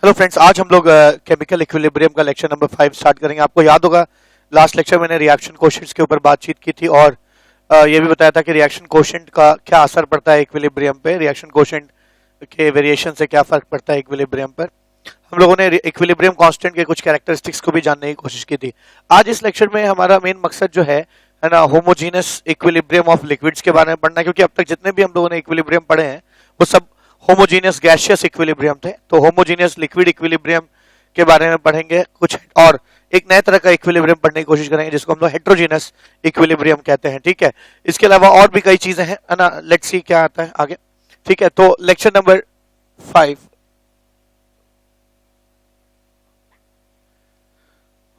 Hello friends, आज हम लोग केमिकल इक्विलिब्रियम का लेक्चर नंबर 5 स्टार्ट करेंगे। आपको याद होगा लास्ट लेक्चर मैंने रिएक्शन कोएफिशिएंट्स के ऊपर बातचीत की थी और ये भी बताया था कि रिएक्शन कोएफिशिएंट का क्या असर पड़ता है इक्विलिब्रियम पे, रिएक्शन कोएफिशिएंट के वेरिएशन से क्या फर्क पड़ता है इक्विलिब्रियम पर। हम लोगों ने इक्विलिब्रियम कांस्टेंट के कुछ कैरेक्टरिस्टिक्स को भी जानने की कोशिश की थी। आज इस लेक्चर में हमारा मेन मकसद जो है ना, होमोजीनस इक्विलिब्रियम ऑफ लिक्विड्स के बारे में पढ़ना है, क्योंकि अब तक जितने भी हम लोगों ने इक्विलिब्रियम पढ़े हैं वो सब होमोजीनियस गैसियस इक्विलिब्रियम थे। तो होमोजीनियस लिक्विड इक्विलिब्रियम के बारे में पढ़ेंगे कुछ, और एक नए तरह का इक्विलिब्रियम पढ़ने की कोशिश करेंगे जिसको हम लोग हेट्रोजीनस इक्विलिब्रियम कहते हैं। ठीक है, इसके अलावा और भी कई चीजें हैं ना, लेट्स सी क्या आता है आगे। ठीक है, तो lecture number 5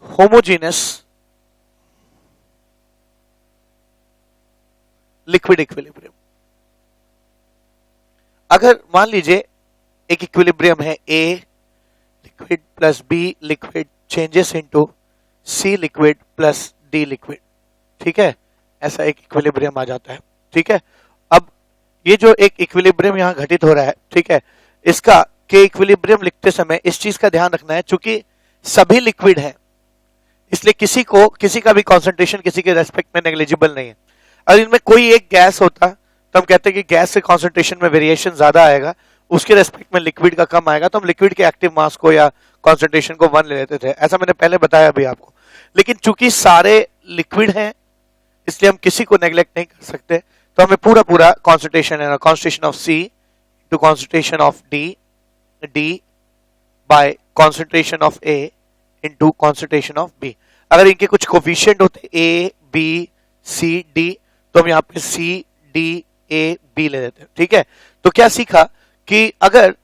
homogeneous liquid equilibrium. अगर मान लीजिए एक इक्विलिब्रियम है, A liquid plus B liquid changes into C liquid plus D liquid. ठीक है, ऐसा एक इक्विलिब्रियम आ जाता है। ठीक है, अब ये जो एक इक्विलिब्रियम यहां घटित हो रहा है, ठीक है, इसका के इक्विलिब्रियम लिखते समय इस चीज का ध्यान रखना है, चूंकि सभी लिक्विड है इसलिए किसी का भी कॉन्सेंट्रेशन किसी के रेस्पेक्ट में नेग्लिजिबल नहीं है। अगर इनमें कोई एक गैस होता तो हम कहते हैं कि गैस से कॉन्सेंट्रेशन में वेरिएशन ज्यादा आएगा, उसके रेस्पेक्ट में लिक्विड का कम आएगा, तो हम लिक्विड के एक्टिव मास को या कॉन्सेंट्रेशन को 1 ले लेते थे। ऐसा मैंने पहले बताया अभी आपको। लेकिन चूंकि सारे लिक्विड हैं इसलिए हम किसी को नेग्लेक्ट नहीं कर सकते, तो हमें पूरा कॉन्सेंट्रेशन है, concentration of C to concentration of D by concentration of A into concentration of B. अगर इनके कुछ कोफिशिएंट होते ए बी सी डी, तो हम यहाँ पे सी डी ए बी ले देते हैं। ठीक है, तो क्या सीखा कि अगर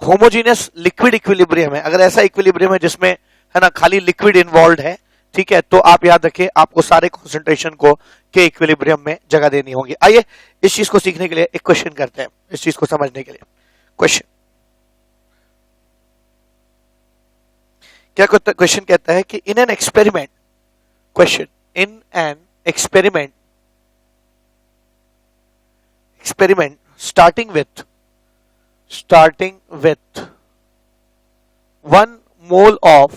होमोजीनियस लिक्विड इक्विलिब्रियम है, अगर ऐसा इक्विलिब्रियम है जिसमें है ना खाली लिक्विड इन्वॉल्व है, ठीक है, तो आप याद रखिए आपको सारे कॉन्सेंट्रेशन को के इक्विलिब्रियम में जगह देनी होगी। आइए इस चीज को सीखने के लिए एक क्वेश्चन करते हैं, इस चीज को समझने के लिए। क्वेश्चन क्या क्वेश्चन कहता है कि in an experiment, question in an experiment starting with 1 mole of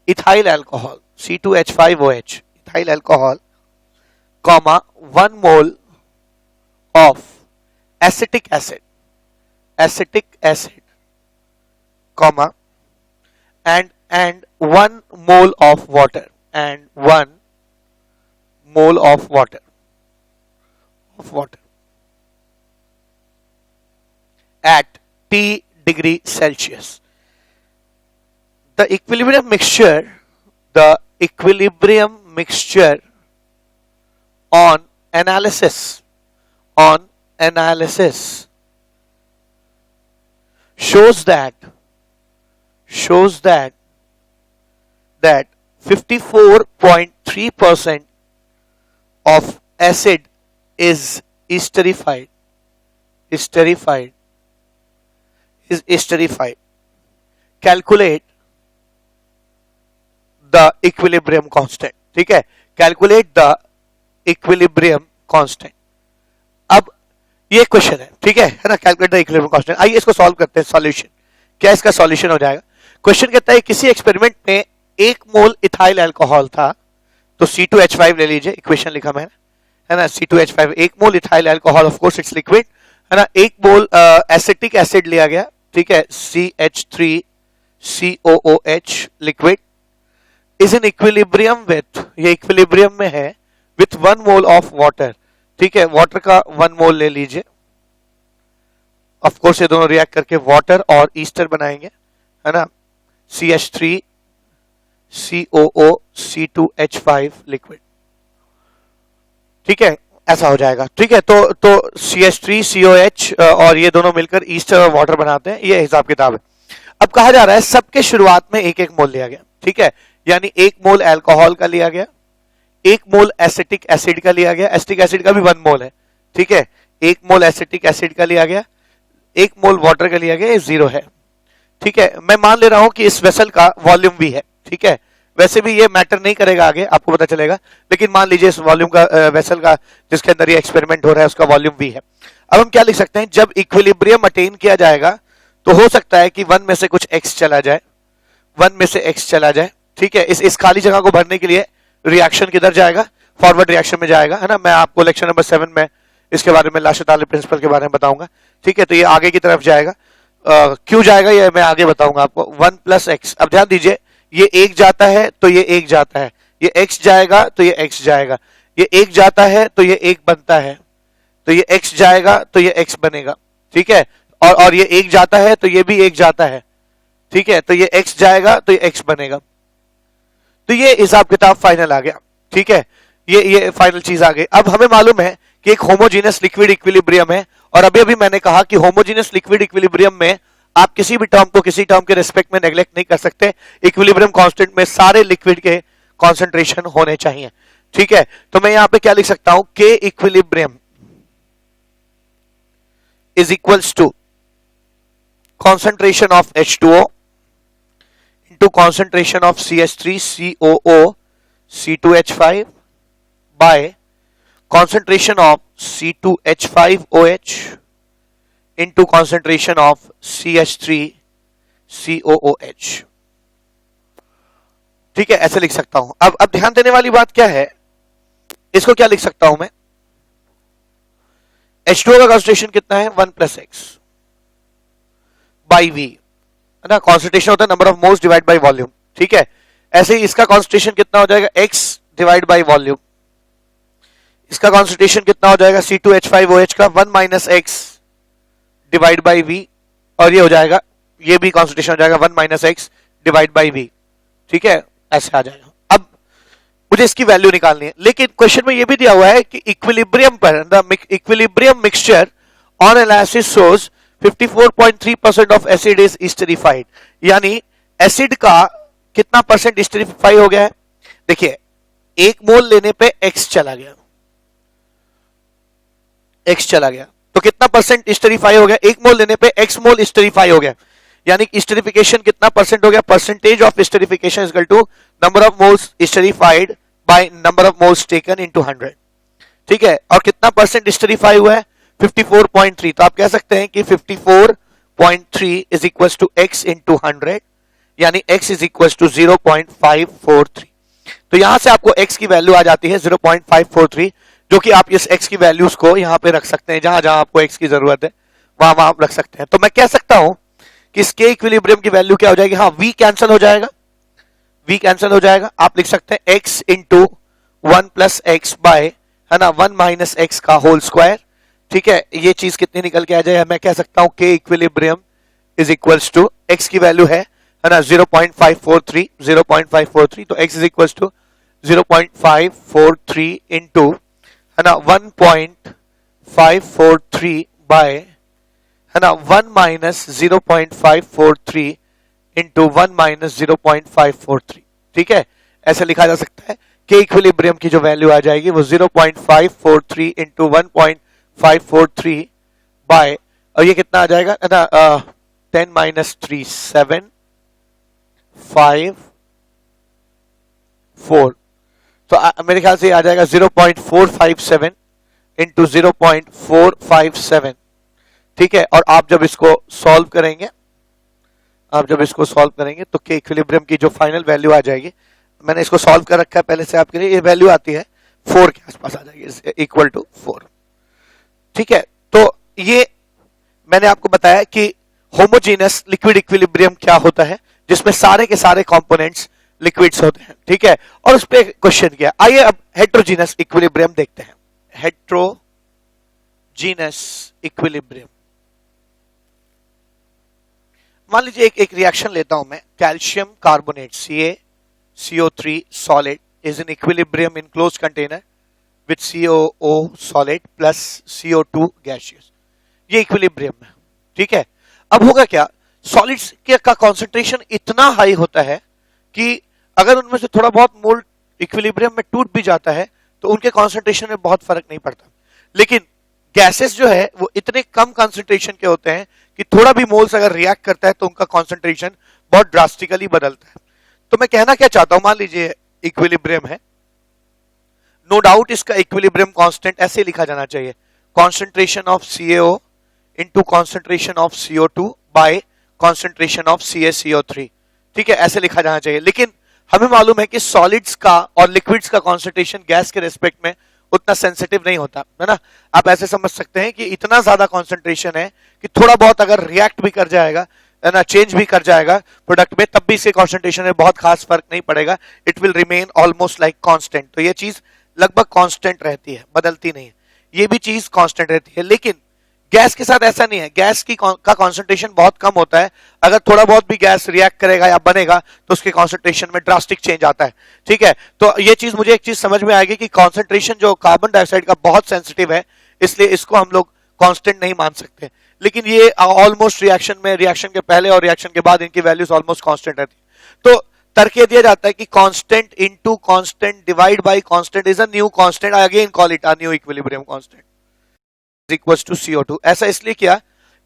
ethyl alcohol C2H5OH ethyl alcohol, comma 1 mole of acetic acid, comma and 1 mole of water, and 1 mole of water at T degree Celsius. The equilibrium mixture on analysis shows that 54.3% of acid is esterified. Calculate the equilibrium constant. ठीक है, calculate the equilibrium constant. अब ये question है, ठीक है ना, calculate the equilibrium constant। आइए इसको सॉल्व करते हैं। सॉल्यूशन क्या इसका सॉल्यूशन हो जाएगा। क्वेश्चन कहता है किसी एक्सपेरिमेंट में 1 मोल इथाइल अल्कोहल था, तो C2H5 ले लीजिए, इक्वेशन लिखा मैंने, है ना, C2H5 1 mole ethyl alcohol, of course it's liquid, है ना। 1 मोल एसिटिक एसिड लिया गया, ठीक है, CH3COOH liquid, is in equilibrium with, ये इक्विलिब्रियम में है, विथ 1 मोल ऑफ वाटर। ठीक है, वाटर का 1 मोल ले लीजिए, ऑफ कोर्स ये दोनों रिएक्ट करके वाटर और ईस्टर बनाएंगे, है ना, CH3COO C2H5 लिक्विड। ठीक है, ऐसा हो जाएगा। ठीक है, तो CH3COH और ये दोनों मिलकर ईस्टर और वाटर बनाते हैं, ये हिसाब किताब है। अब कहा जा रहा है सबके शुरुआत में 1-1 मोल लिया गया। ठीक है, यानी 1 मोल अल्कोहल का लिया गया, 1 मोल एसिटिक एसिड का लिया गया, एसिटिक एसिड का भी 1 मोल है। ठीक है, 1 मोल एसिटिक एसिड का लिया गया, 1 मोल वाटर का लिया गया, ये 0 है। ठीक है, मैं मान ले रहा हूं कि इस वेसल का वॉल्यूम भी है। ठीक है, वैसे भी ये मैटर नहीं करेगा, आगे आपको पता चलेगा, लेकिन मान लीजिए इस वॉल्यूम का वेसल का जिसके अंदर ये एक्सपेरिमेंट हो रहा है उसका वॉल्यूम भी है। अब हम क्या लिख सकते हैं, जब इक्विलिब्रियम अटेन किया जाएगा तो हो सकता है कि 1 में से कुछ x चला जाए, 1 में से x चला जाए, ठीक है। इस खाली जगह को भरने के लिए रिएक्शन किधर जाएगा, फॉरवर्ड रिएक्शन में जाएगा, है ना। मैं आपको लेक्चर नंबर 7 में इसके बारे में लाशताली प्रिंसिपल के बारे में बताऊंगा, ठीक है। तो ये आगे की तरफ जाएगा, क्यों जाएगा ये मैं आगे बताऊंगा आपको। 1 प्लस एक्स, अब ध्यान दीजिए, ये एक जाता है तो ये एक जाता है, ये x जाएगा तो ये x जाएगा, ये एक जाता है तो ये एक बनता है, तो ये x जाएगा तो ये x बनेगा, ठीक है। और ये एक जाता है तो ये भी एक जाता है, ठीक है। तो ये x जाएगा तो ये x बनेगा। तो ये हिसाब किताब फाइनल आ गया, ठीक है। ये फाइनल चीज आ गई। अब हमें मालूम है कि एक होमोजीनियस लिक्विड इक्विलिब्रियम है, और अभी अभी मैंने कहा कि होमोजीनियस लिक्विड इक्विलिब्रियम में आप किसी भी टर्म को किसी टर्म के रिस्पेक्ट में नेग्लेक्ट नहीं कर सकते। इक्विलिब्रियम कांस्टेंट में सारे लिक्विड के कॉन्सेंट्रेशन होने चाहिए, ठीक है। तो मैं यहां पे क्या लिख सकता हूं, K equilibrium is equals to concentration of H2O into concentration of CH3 COO C2H5 by concentration of C2H5OH into concentration of CH3 COOH, ठीक है। ऐसे लिख सकता हूं। अब ध्यान देने वाली बात क्या है, इसको क्या लिख सकता हूं मैं, H2O का कॉन्सेंट्रेशन कितना है, 1 प्लस एक्स बाई वी, है ना। कॉन्सेंट्रेशन होता है number of moles divide by volume, ठीक है। ऐसे ही इसका कॉन्सेंट्रेशन कितना हो जाएगा, x डिवाइड बाय वॉल्यूम। इसका कॉन्सेंट्रेशन कितना हो जाएगा, C2H5OH का 1 minus X divide by V, और ये हो जाएगा, ये भी कॉन्सेंट्रेशन हो जाएगा 1 minus X divide by V, ठीक है। ऐसे आ जाएगा। अब मुझे इसकी वैल्यू निकालनी है, लेकिन क्वेश्चन में ये भी दिया हुआ है कि इक्विलिब्रियम पर equilibrium mixture on analysis shows 54.3% of acid is esterified, यानी एसिड का कितना परसेंट एस्टरिफाई हो गया है। देखिए, 1 मोल लेने पे x चला गया, x चला गया, तो कितना परसेंट एस्टरिफाई हो गया, 1 मोल लेने पे x मोल एस्टरिफाई हो गया, यानी एस्टरिफिकेशन कितना परसेंट हो गया, percentage of esterification is equal to number of moles esterified by number of moles taken into 100, ठीक है। और कितना परसेंट एस्टरिफाई हुआ है, 54.3, तो आप कह सकते हैं कि 54.3 is equal to x into 100, यानी x इज इक्वल टू 0.543। तो यहां से आपको x की वैल्यू आ जाती है 0.543, जो कि आप इस x की वैल्यूज को यहां पे रख सकते हैं, जहां जहां आपको x की जरूरत है वहां वहां आप रख सकते हैं। तो मैं कह सकता हूं कि इस के इक्विलिब्रियम की वैल्यू क्या हो जाएगी, हाँ v कैंसिल हो जाएगा, v कैंसिल हो जाएगा। आप लिख सकते हैं x into 1 plus X by, है ना, 1 माइनस एक्स का होल स्क्वायर, ठीक है। ये चीज कितनी निकल के आ जाए, मैं कह सकता हूं K equilibrium is equals to, x की वैल्यू है ना 0.543, तो x is equals to 0.543 into, है ना, 1.543 बाय, है ना, 1 माइनस 0.543 इंटू 1 माइनस 0.543, ठीक है। ऐसे लिखा जा सकता है के इक्विलिब्रियम की जो वैल्यू आ जाएगी वो 0.543 इंटू 1.543 बाय, और ये कितना आ जाएगा ना, 10 माइनस 3 7 5 4, तो मेरे ख्याल से ये आ जाएगा 0.457 इंटू 0.457, ठीक है। और आप जब इसको सॉल्व करेंगे, तो के इक्विलिब्रियम की जो फाइनल वैल्यू आ जाएगी, मैंने इसको सॉल्व कर रखा है पहले से आपके लिए, ये वैल्यू आती है 4 के आसपास आ जाएगी, इक्वल टू 4, ठीक है। तो ये मैंने आपको बताया कि होमोजेनस लिक्विड इक्विलिब्रियम क्या होता है, जिसमें सारे के सारे कंपोनेंट्स लिक्विड्स होते हैं, ठीक है। और उस पे क्वेश्चन किया। आइए अब हेट्रोजीनस इक्विलिब्रियम देखते हैं। हेट्रोजीनस इक्विलिब्रियम, मान लीजिए एक रिएक्शन लेता हूं मैं, calcium carbonate CaCO3 solid is in equilibrium in closed container with COO solid plus CO2 gaseous, ये इक्विलिब्रियम है, ठीक है। अब होगा क्या, सॉलिड्स का कॉन्सेंट्रेशन इतना हाई होता है कि अगर उनमें से थोड़ा बहुत मोल इक्विलिब्रियम में टूट भी जाता है तो उनके कॉन्सेंट्रेशन में बहुत फर्क नहीं पड़ता, लेकिन गैसेस जो है वो इतने कम कॉन्सेंट्रेशन के होते हैं कि थोड़ा भी मोल्स अगर रिएक्ट करता है तो उनका कॉन्सेंट्रेशन बहुत ड्रास्टिकली बदलता है। तो मैं कहना क्या चाहता हूं, मान लीजिए इक्विलिब्रियम है, नो डाउट इसका इक्विलिब्रियम कांस्टेंट ऐसे लिखा जाना चाहिए, concentration of CaO into concentration of CO2 bye concentration of CaCO3। ठीक है, ऐसे लिखा जाना चाहिए। लेकिन हमें मालूम है कि सॉलिड्स का और लिक्विड्स का कॉन्सेंट्रेशन गैस के रेस्पेक्ट में उतना सेंसिटिव नहीं होता है ना। आप ऐसे समझ सकते हैं कि इतना ज्यादा कॉन्सेंट्रेशन है कि थोड़ा बहुत अगर रिएक्ट भी कर जाएगा है ना, चेंज भी कर जाएगा प्रोडक्ट में, तब भी इसके कॉन्सेंट्रेशन में बहुत खास फर्क नहीं पड़ेगा। It will remain almost like constant. तो ये चीज लगभग कांस्टेंट रहती है, बदलती नहीं है, ये भी चीज कांस्टेंट रहती है। लेकिन गैस के साथ ऐसा नहीं है, गैस की का कॉन्सेंट्रेशन बहुत कम होता है। अगर थोड़ा बहुत भी गैस रिएक्ट करेगा या बनेगा तो उसके कॉन्सेंट्रेशन में ड्रास्टिक चेंज आता है। ठीक है, तो ये चीज मुझे एक चीज समझ में आएगी कि कॉन्सेंट्रेशन जो कार्बन डाइऑक्साइड का बहुत सेंसिटिव है, इसलिए इसको हम लोग कांस्टेंट नहीं मान सकते। लेकिन ये ऑलमोस्ट रिएक्शन में, रिएक्शन के पहले और रिएक्शन के बाद इनकी वैल्यूज ऑलमोस्ट कांस्टेंट रहती है। तो तर्क ये दिया जाता है कि constant into constant divide by constant is a new constant. I again call it a new equilibrium constant equals to CO2। ऐसा इसलिए किया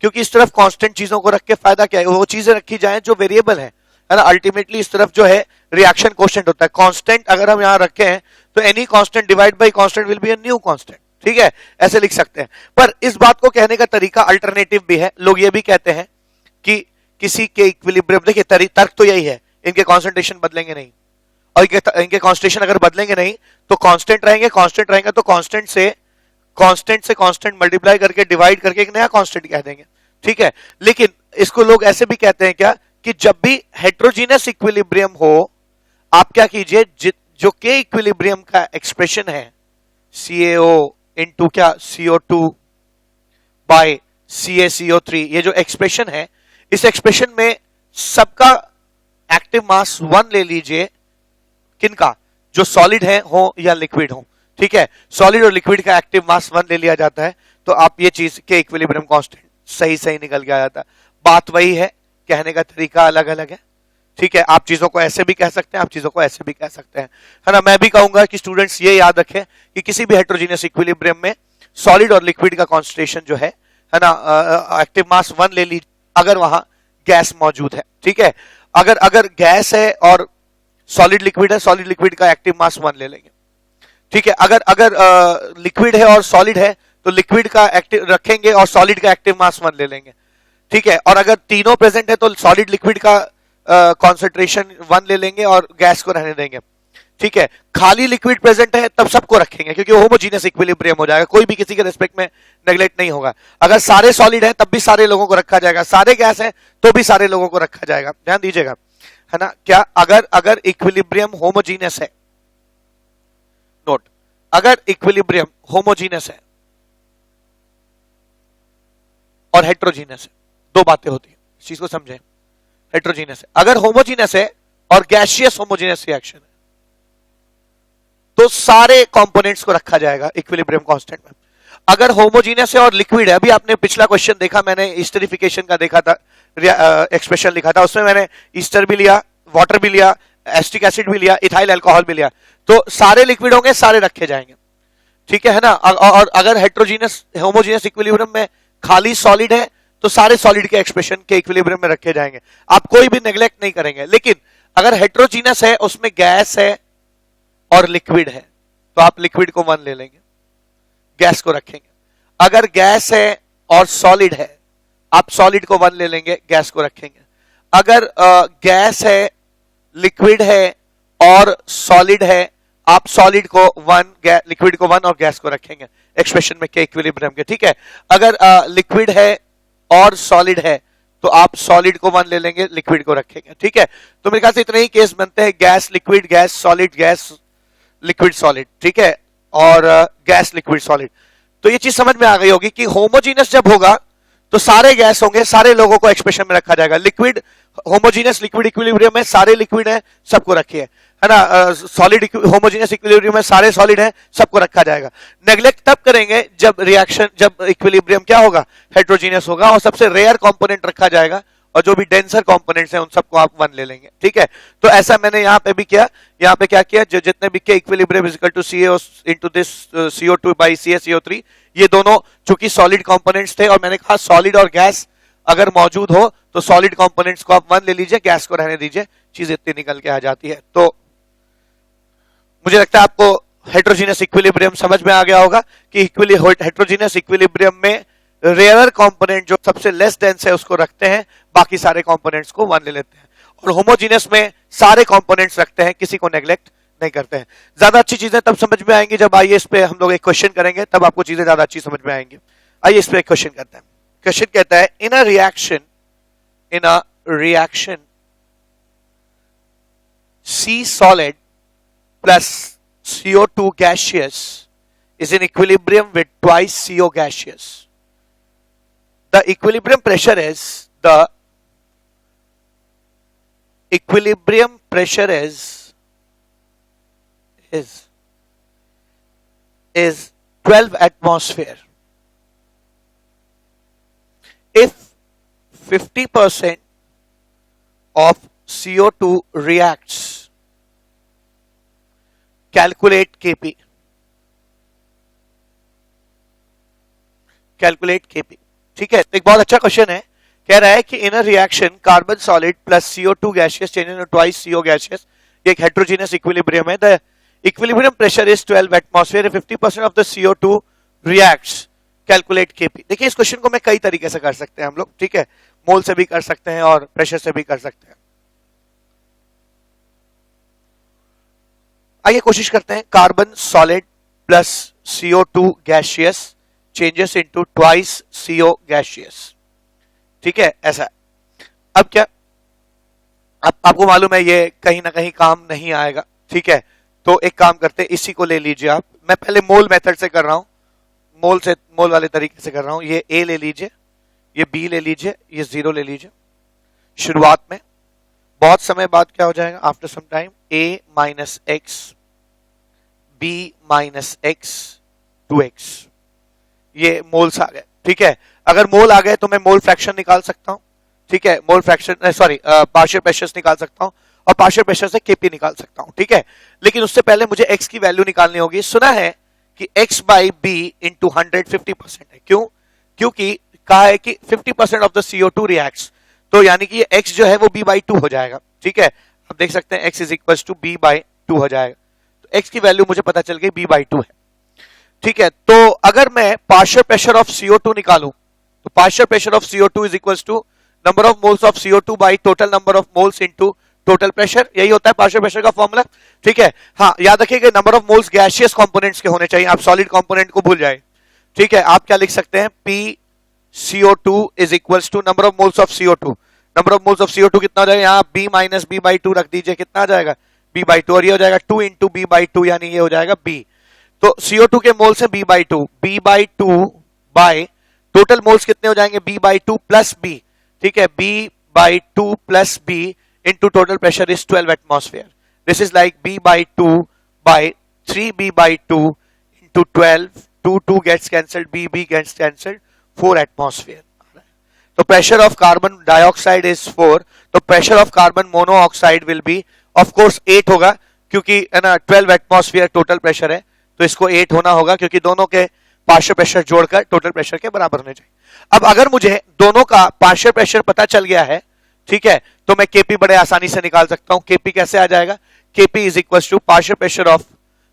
क्योंकि इस तरफ कांस्टेंट चीजों को रख के फायदा क्या है, वो चीजें रखी जाएं जो वेरिएबल है ना। अल्टीमेटली इस तरफ जो है रिएक्शन कोएफिशिएंट होता है। कांस्टेंट अगर हम यहां रखे हैं तो any constant divide by constant will be a new constant. ठीक है, ऐसे लिख सकते हैं। पर इस बात को कहने का तरीका अल्टरनेटिव भी है। लोग ये भी कहते हैं कि किसी के इक्विलिब्रियम, देखिए तर्क तो यही है, इनके कॉन्सेंट्रेशन बदलेंगे नहीं और इनके कॉन्सेंट्रेशन अगर बदलेंगे नहीं तो कांस्टेंट रहेंगे। कांस्टेंट रहेंगे तो कांस्टेंट से कांस्टेंट मल्टीप्लाई करके डिवाइड करके एक नया कांस्टेंट कह देंगे। ठीक है, लेकिन इसको लोग ऐसे भी कहते हैं क्या कि जब भी हेट्रोजीनियस इक्विलिब्रियम हो, आप क्या कीजिए, जो के इक्विलिब्रियम का एक्सप्रेशन है CaO इंटू क्या CO2 बाय CaCO3, ये जो एक्सप्रेशन है, इस एक्सप्रेशन में सबका एक्टिव मास 1 ले लीजिए। किनका? जो सॉलिड है हो या लिक्विड हो। ठीक है, सॉलिड और लिक्विड का एक्टिव मास 1 ले लिया जाता है, तो आप ये चीज के इक्विलिब्रियम कांस्टेंट सही निकल के आ जाता है। बात वही है, कहने का तरीका अलग अलग है। ठीक है, आप चीजों को ऐसे भी कह सकते हैं, आप चीजों को ऐसे भी कह सकते हैं, है ना। मैं भी कहूंगा कि स्टूडेंट्स ये याद रखें कि किसी भी हेट्रोजीनियस इक्विलिब्रियम में सॉलिड और लिक्विड का कॉन्सेंट्रेशन जो है ना, एक्टिव मास 1 ले लीजिए अगर वहां गैस मौजूद है। ठीक है, अगर गैस है और सॉलिड लिक्विड है, सॉलिड लिक्विड का एक्टिव मास 1 ले लेंगे। ठीक है, अगर लिक्विड है और सॉलिड है तो लिक्विड का एक्टिव रखेंगे और सॉलिड का एक्टिव मास 1 ले लेंगे। ठीक है, और अगर तीनों प्रेजेंट है तो सॉलिड लिक्विड का कॉन्सेंट्रेशन 1 ले लेंगे और गैस को रहने देंगे। ठीक है, खाली लिक्विड प्रेजेंट है तब सबको रखेंगे क्योंकि होमोजीनियस इक्विलिब्रियम हो जाएगा, कोई भी किसी के रिस्पेक्ट में नेग्लेक्ट नहीं होगा। अगर सारे सॉलिड है तब भी सारे लोगों को रखा जाएगा, सारे गैस है तो भी सारे लोगों को रखा जाएगा। ध्यान दीजिएगा, है ना। क्या अगर इक्विलिब्रियम होमोजीनियस है, नोट, अगर इक्विलिब्रियम होमोजीनियस है और हेट्रोजीनियस है, दो बातें होती है, इस चीज को समझें। हेट्रोजीनियस है, अगर होमोजीनियस है और गैसियस होमोजीनियस रिएक्शन है तो सारे कंपोनेंट्स को रखा जाएगा इक्विलिब्रियम कांस्टेंट में। अगर होमोजीनियस है और लिक्विड है, अभी आपने पिछला क्वेश्चन देखा, मैंने ईस्टरिफिकेशन का देखा था, एक्सप्रेशन लिखा था, उसमें मैंने ईस्टर भी लिया, वाटर भी लिया, एसिटिक एसिड भी लिया, इथाइल अल्कोहल भी लिया, तो सारे लिक्विड होंगे, सारे रखे जाएंगे। ठीक है ना। और अगर हेट्रोजीनियस होमोजीनियस इक्विलिब्रियम में खाली सॉलिड है तो सारे सॉलिड के एक्सप्रेशन के इक्विलिब्रियम में रखे जाएंगे, आप कोई भी नेग्लेक्ट नहीं करेंगे। लेकिन अगर हेट्रोजीनियस है, उसमें गैस है और लिक्विड है, तो आप लिक्विड को 1 ले लेंगे, गैस को रखेंगे। अगर गैस है और सॉलिड है, आप सॉलिड को 1 ले लेंगे, गैस को रखेंगे। अगर गैस है, लिक्विड है और सॉलिड है, आप सॉलिड को 1, लिक्विड को 1 और गैस को रखेंगे एक्सप्रेशन में के इक्विलिब्रियम के। ठीक है, अगर लिक्विड है और सॉलिड है तो आप सॉलिड को 1 ले लेंगे, लिक्विड को रखेंगे। ठीक है, तो मेरे ख्याल से इतने ही केस बनते हैं, gas liquid, gas solid, gas liquid solid. ठीक है, और गैस लिक्विड सॉलिड। तो ये चीज समझ में आ गई होगी कि होमोजीनियस जब होगा तो सारे गैस होंगे, सारे लोगों को एक्सप्रेशन में रखा जाएगा। लिक्विड होमोजीनियस लिक्विड इक्विलिब्रियम में सारे लिक्विड है, सबको रखिए, है ना। सॉलिड होमोजीनियस इक्विलिब्रियम में सारे सॉलिड है, सबको रखा जाएगा। नेग्लेक्ट तब करेंगे जब रिएक्शन, जब इक्विलिब्रियम क्या होगा, हेट्रोजीनियस होगा, और सबसे रेयर कंपोनेंट रखा जाएगा और जो भी डेंसर कंपोनेंट्स हैं उन सबको आप 1 ले लेंगे। ठीक है, तो ऐसा मैंने यहाँ पे भी किया। यहाँ पे क्या किया, जो जितने भी K equilibrium is equal to CaO into this CO2 by CaCO3, ये दोनों चूंकि सॉलिड कंपोनेंट्स थे और मैंने कहा सॉलिड और गैस अगर मौजूद हो तो सॉलिड कंपोनेंट्स को आप 1 ले लीजिए, गैस को रहने दीजिए, चीज इतनी निकल के आ जाती है। तो मुझे लगता है आपको हेट्रोजीनियस इक्विलिब्रियम समझ में आ गया होगा कि हेट्रोजीनियस इक्विलिब्रियम में रेयर कंपोनेंट जो सबसे लेस डेंस है उसको रखते हैं, बाकी सारे कंपोनेंट्स को 1 ले लेते हैं। और होमोजीनियस में सारे कंपोनेंट्स रखते हैं, किसी को नेग्लेक्ट नहीं करते हैं। ज्यादा अच्छी चीजें तब समझ में आएंगी जब आइए इस पे हम लोग एक क्वेश्चन करेंगे, तब आपको चीजें ज्यादा अच्छी समझ में आएंगी। आइए इस पे एक क्वेश्चन करते हैं। क्वेश्चन कहता है in a reaction C solid plus CO2 gaseous is in equilibrium with twice CO gaseous. The equilibrium pressure is 12 atmosphere. If 50% of CO2 reacts, calculate Kp. ठीक है, एक बहुत अच्छा क्वेश्चन है। कह रहा है कि in a reaction carbon solid plus CO2 gaseous change into twice CO gaseous, ये एक हेटेरोजेनियस इक्विलिब्रियम है। The equilibrium pressure is 12 atmosphere, 50% of the CO2 reacts, calculate Kp। देखिए इस क्वेश्चन को मैं कई तरीके से कर सकते हैं हम लोग, ठीक है, मोल से भी कर सकते हैं और प्रेशर से भी कर सकते हैं। आइए कोशिश करते हैं। Carbon solid plus CO2 gaseous changes into twice CO gaseous, ठीक है, ऐसा। अब क्या, अब आपको मालूम है ये कहीं ना कहीं काम नहीं आएगा, ठीक है, तो एक काम करते हैं, इसी को ले लीजिए आप। मैं पहले मोल मेथड से कर रहा हूं, मोल वाले तरीके से कर रहा हूं। ये A ले लीजिए, ये B ले लीजिए, ये 0 ले लीजिए। शुरुआत में बहुत समय बाद क्या हो जाएगा, after some time A minus X, B minus X, 2x, ये मोल्स आ गए, ठीक है। अगर मोल आ गए तो मैं मोल फ्रैक्शन निकाल सकता हूं, ठीक है, mole fraction sorry partial pressures निकाल सकता हूं और पार्शियल प्रेशर से Kp निकाल सकता हूं, ठीक है। लेकिन उससे पहले मुझे x की वैल्यू निकालनी होगी। सुना है कि x बाई बी इंटू 100 50% है। क्यों? क्योंकि कहा है कि 50% ऑफ द CO2 रिएक्ट्स, तो यानी कि ये x जो है वो b बाई 2 हो जाएगा, ठीक है। आप देख सकते हैं x is equal to b by 2 हो जाएगा, तो x की वैल्यू मुझे पता चल गई b बाई 2 है, ठीक है। तो अगर मैं पार्शियल प्रेशर ऑफ CO2 निकालूं तो partial pressure of CO2 is equal to number of moles of CO2 by total number of moles into total pressure, यही होता है पार्शियल प्रेशर का फॉर्मूला, ठीक है। हाँ, याद रखिएगा number of moles gaseous components के होने चाहिए, आप सॉलिड कंपोनेंट को भूल जाए, ठीक है। आप क्या लिख सकते हैं, PCO2 is equal to number of moles of CO2। Number of moles of CO2 कितना हो जाएगा, यहाँ B माइनस B बाई 2 रख दीजिए, कितना आ जाएगा, B बाई 2, और ये हो जाएगा 2 इंटू B बाई 2, यानी ये हो जाएगा B। तो CO2 के मोल्स है B by 2, B by 2 by total moles कितने हो जाएंगे, B बाई 2 प्लस B, ठीक है, B by 2 plus B into total pressure is 12 atmosphere. This is like B by 2 by 3B by 2 into 12, 2 gets cancelled, B gets cancelled, 4 atmosphere. So pressure of carbon dioxide is 4, तो pressure of carbon monoxide will be of course 8 होगा, क्योंकि है ना 12 atmosphere total pressure है, तो इसको 8 होना होगा, क्योंकि दोनों के पार्शियल प्रेशर जोड़कर टोटल प्रेशर के बराबर होने चाहिए। अब अगर मुझे दोनों का पार्शियल प्रेशर पता चल गया है, ठीक है, तो मैं Kp बड़े आसानी से निकाल सकता हूं। Kp कैसे आ जाएगा, Kp is equal to partial pressure of,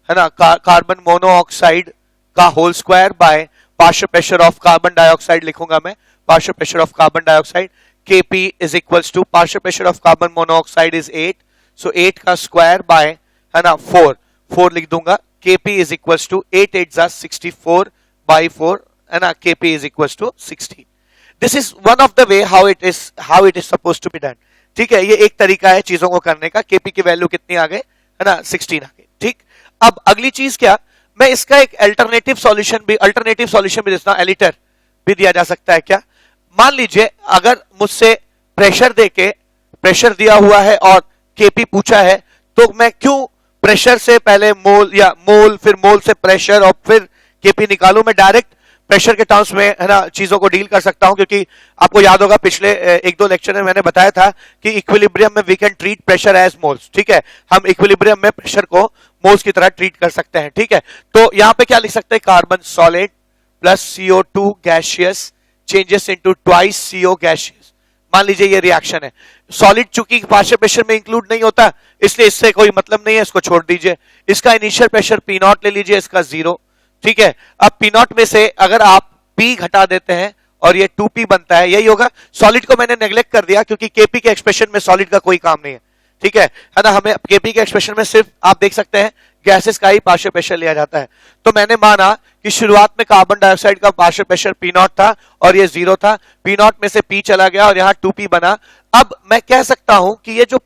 है ना, कार्बन मोनोऑक्साइड का whole square by partial pressure of carbon dioxide लिखूंगा मैं, partial pressure of carbon dioxide. Kp is equal to partial pressure of carbon monoxide is 8, so 8 का square by, है ना, 4 लिख दूंगा। Kp इज इक्वल टू 8 8 जा 64 bye 4, है ना, Kp is equal to 60। This is one of the way how it is suppose to be done, ठीक है। ये एक तरीका है चीजों को करने का। Kp की वैल्यू कितनी आ गई, है ना, 16 आ गई, ठीक। अब अगली चीज क्या, मैं इसका एक अल्टरनेटिव सॉल्यूशन भी देता हूं, एलिटर भी दिया जा सकता है। क्या, मान लीजिए अगर मुझसे प्रेशर दिया हुआ है और Kp पूछा है, तो मैं क्यों प्रेशर से पहले मोल या मोल फिर मोल से प्रेशर और फिर Kp निकालूं, मैं डायरेक्ट प्रेशर के टर्म्स में, है ना, चीजों को डील कर सकता हूं। क्योंकि आपको याद होगा पिछले 1-2 लेक्चर में मैंने बताया था कि इक्विलिब्रियम में we can treat pressure as moles, ठीक है। हम इक्विलिब्रियम में प्रेशर को मोल्स की तरह ट्रीट कर सकते हैं, ठीक है। तो यहां पे क्या लिख सकते हैं, carbon solid plus CO2 gaseous changes into twice CO gaseous. मान लीजिए ये रिएक्शन है, सॉलिड चूंकि पार्शियल प्रेशर में इंक्लूड नहीं होता, इसलिए इससे कोई मतलब नहीं है, इसको छोड़ दीजिए। इसका इनिशियल प्रेशर P0 ले लीजिए, इसका 0, ठीक है। अब P0 में से अगर आप P घटा देते हैं और ये 2p बनता है, यही होगा। सॉलिड को मैंने नेग्लेक्ट कर दिया क्योंकि केपी के एक्सप्रेशन में सॉलिड का कोई काम नहीं है, ठीक है ना। हमें केपी के एक्सप्रेशन में सिर्फ आप देख सकते हैं गैसेस का ही पार्शियल प्रेशर लिया जाता है। तो मैंने माना कि शुरुआत में कार्बन डाइऑक्साइड का पार्शियल प्रेशर पी नॉट था और ये 0 था, पी नॉट में से पी चला गया और यहां 2p बना। अब मैं कह सकता हूं कि ये जो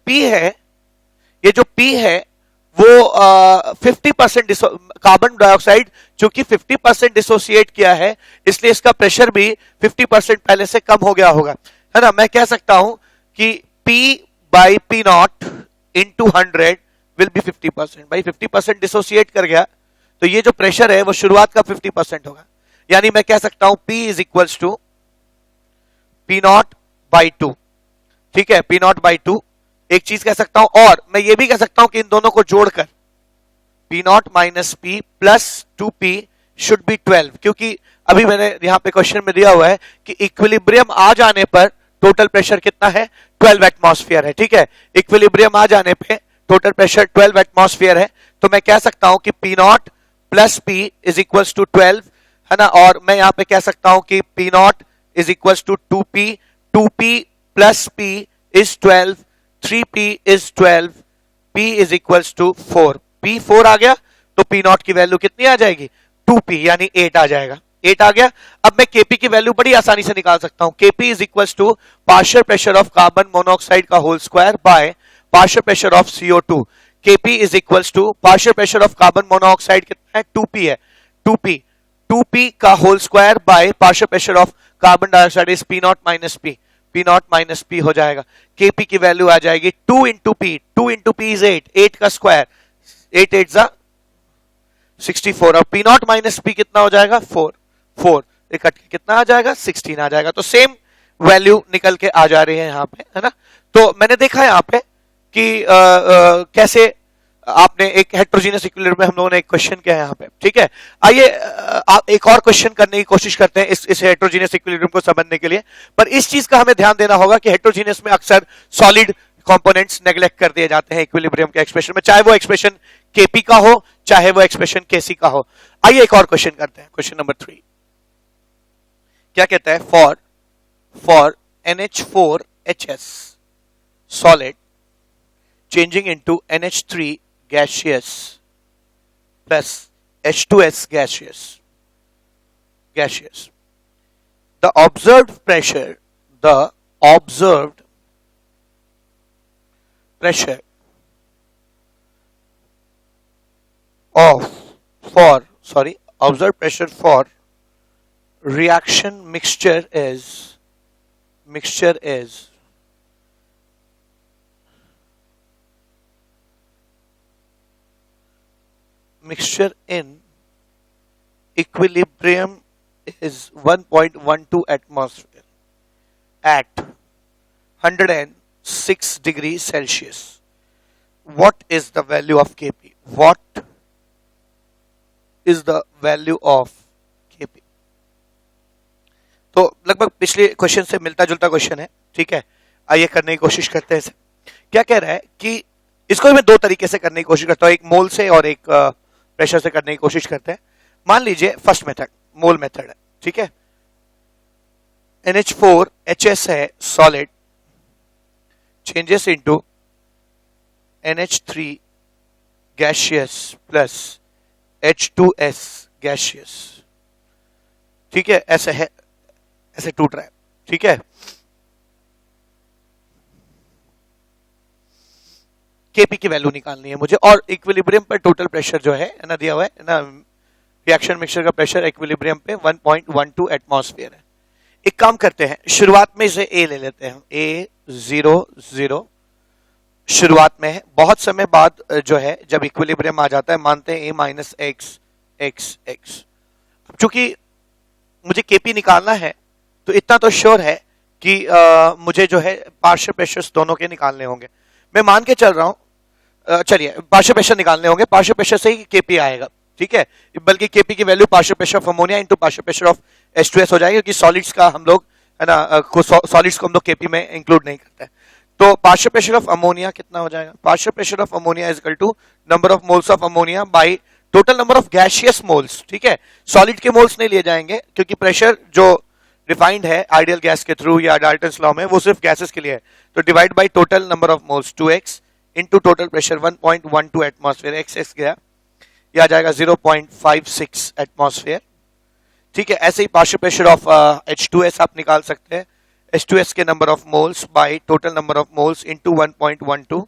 p है वो 50% कार्बन डाइऑक्साइड चूंकि 50% डिसोसिएट किया है, इसलिए इसका प्रेशर भी 50% पहले से कम हो गया होगा, है ना। मैं कह सकता हूं कि P by P not into 100 will be 50%। भाई 50% डिसोसिएट कर गया तो ये जो प्रेशर है वो शुरुआत का 50% होगा, यानी मैं कह सकता हूं P is equals to P not by 2, ठीक है, P नॉट बाई 2 एक चीज कह सकता हूं। और मैं ये भी कह सकता हूं कि इन दोनों को जोड़कर P naught minus P plus 2P should be 12, क्योंकि अभी मैंने यहां पे क्वेश्चन में दिया हुआ है कि इक्विलिब्रियम आ जाने पर टोटल प्रेशर कितना है, 12 एटमॉस्फेयर है, ठीक है। इक्विलिब्रियम आ जाने पे टोटल प्रेशर 12 एटमॉस्फेयर है, तो मैं कह सकता हूं कि P not plus P is equals to 12, है ना। और मैं यहां पे कह सकता हूं कि P not is equals to 2P, 2P plus P is 12, 3P is 12, P is equals to 4, P 4 आ गया तो P नॉट की वैल्यू कितनी आ जाएगी, 2P यानी 8 आ जाएगा, 8 आ गया। अब मैं Kp की वैल्यू बड़ी आसानी से निकाल सकता हूं, Kp is equals to partial pressure of carbon monoxide का whole square by partial pressure of CO2। Kp is equals to partial pressure of carbon monoxide कितना है, 2P है, 2P का whole square by partial pressure of carbon dioxide is P naught minus P, P naught minus P हो जाएगा। Kp की value आ जाएगी 2 into P, 2 into P is 8, 8 का स्क्वायर 8 8 जा 64, और P नॉट माइनस P कितना हो जाएगा 4, 4 कट के कितना आ जाएगा 16 आ जाएगा। तो सेम वैल्यू निकल के आ जा रही है यहाँ पे, है ना। तो मैंने देखा यहाँ पे कि कैसे आपने एक हेट्रोजीनियस इक्विलिब्रियम में हम लोगों ने एक क्वेश्चन किया है यहाँ पे, ठीक है। आइए आप एक और क्वेश्चन करने की कोशिश करते हैं इस हेट्रोजीनियस इक्विलिब्रियम को समझने के लिए। पर इस चीज का हमें ध्यान देना होगा कि हेट्रोजीनियस में अक्सर सॉलिड कंपोनेंट्स नेग्लेक्ट कर दिए जाते हैं इक्विलिब्रियम के एक्सप्रेशन में, चाहे वो एक्सप्रेशन Kp का हो चाहे वो एक्सप्रेशन Kc का हो। आइए एक और क्वेश्चन करते हैं, क्वेश्चन नंबर 3 क्या कहता है, for NH4HS solid changing into NH3 gaseous plus H2S gaseous, the observed pressure for reaction mixture is mixture in equilibrium is 1.12 atmosphere at 106 degrees Celsius. What is the value of Kp? What is the value of Kp? तो लगभग पिछले question से मिलता जुलता question है, ठीक है। आइए करने की कोशिश करते हैं इसे। क्या कह रहा है कि इसको मैं दो तरीके से करने की कोशिश करता हूं, एक मोल से और एक प्रेशर से करने की कोशिश करते हैं। मान लीजिए फर्स्ट मेथड मोल मेथड है, ठीक है। NH4HS है solid, changes into NH3 gaseous plus H2S gaseous, ठीक है। ऐसे है, ऐसे टूट रहा है, ठीक है। Kp की वैल्यू निकालनी है मुझे, और इक्विलिब्रियम पर टोटल प्रेशर जो है ना दिया हुआ है ना, रिएक्शन मिक्सचर का प्रेशर इक्विलिब्रियम पे 1.12 एटमॉस्फेयर है। एक काम करते हैं, शुरुआत में इसे A ले लेते हैं, A00 शुरुआत में है। बहुत समय बाद जो है जब इक्विलिब्रियम आ जाता है मानते हैं A minus x x x. अब चूंकि मुझे Kp निकालना है तो इतना तो श्योर है कि मुझे जो है पार्शियल प्रेशर्स दोनों के निकालने होंगे। मैं मान के चल रहा हूं, चलिए पार्शियल प्रेशर निकालने होंगे, पार्शियल प्रेशर से ही Kp आएगा, ठीक है। बल्कि Kp की value partial pressure of ammonia into partial pressure of H2S हो जाएगी, क्योंकि सॉलिड्स का हम लोग है ना, सॉलिड्स को हम लोग Kp में इंक्लूड नहीं करते। तो पार्शियल प्रेशर ऑफ अमोनिया कितना हो जाएगा, partial pressure of ammonia is equal to number of moles of ammonia by total number of gaseous moles, ठीक है। सॉलिड के मोल्स नहीं लिए जाएंगे क्योंकि प्रेशर जो डिफाइंड है आइडियल गैस के थ्रू या डाल्टन्स लॉ में, वो सिर्फ गैसेस के लिए है। तो divide by total number of moles 2x into total pressure 1.12 atmosphere, x गया, यह आ जाएगा 0.56 एटमॉस्फेयर। ठीक है, ऐसे ही पार्शियल प्रेशर ऑफ H2S आप निकाल सकते हैं, H2S के number of moles by total number of moles into 1.12,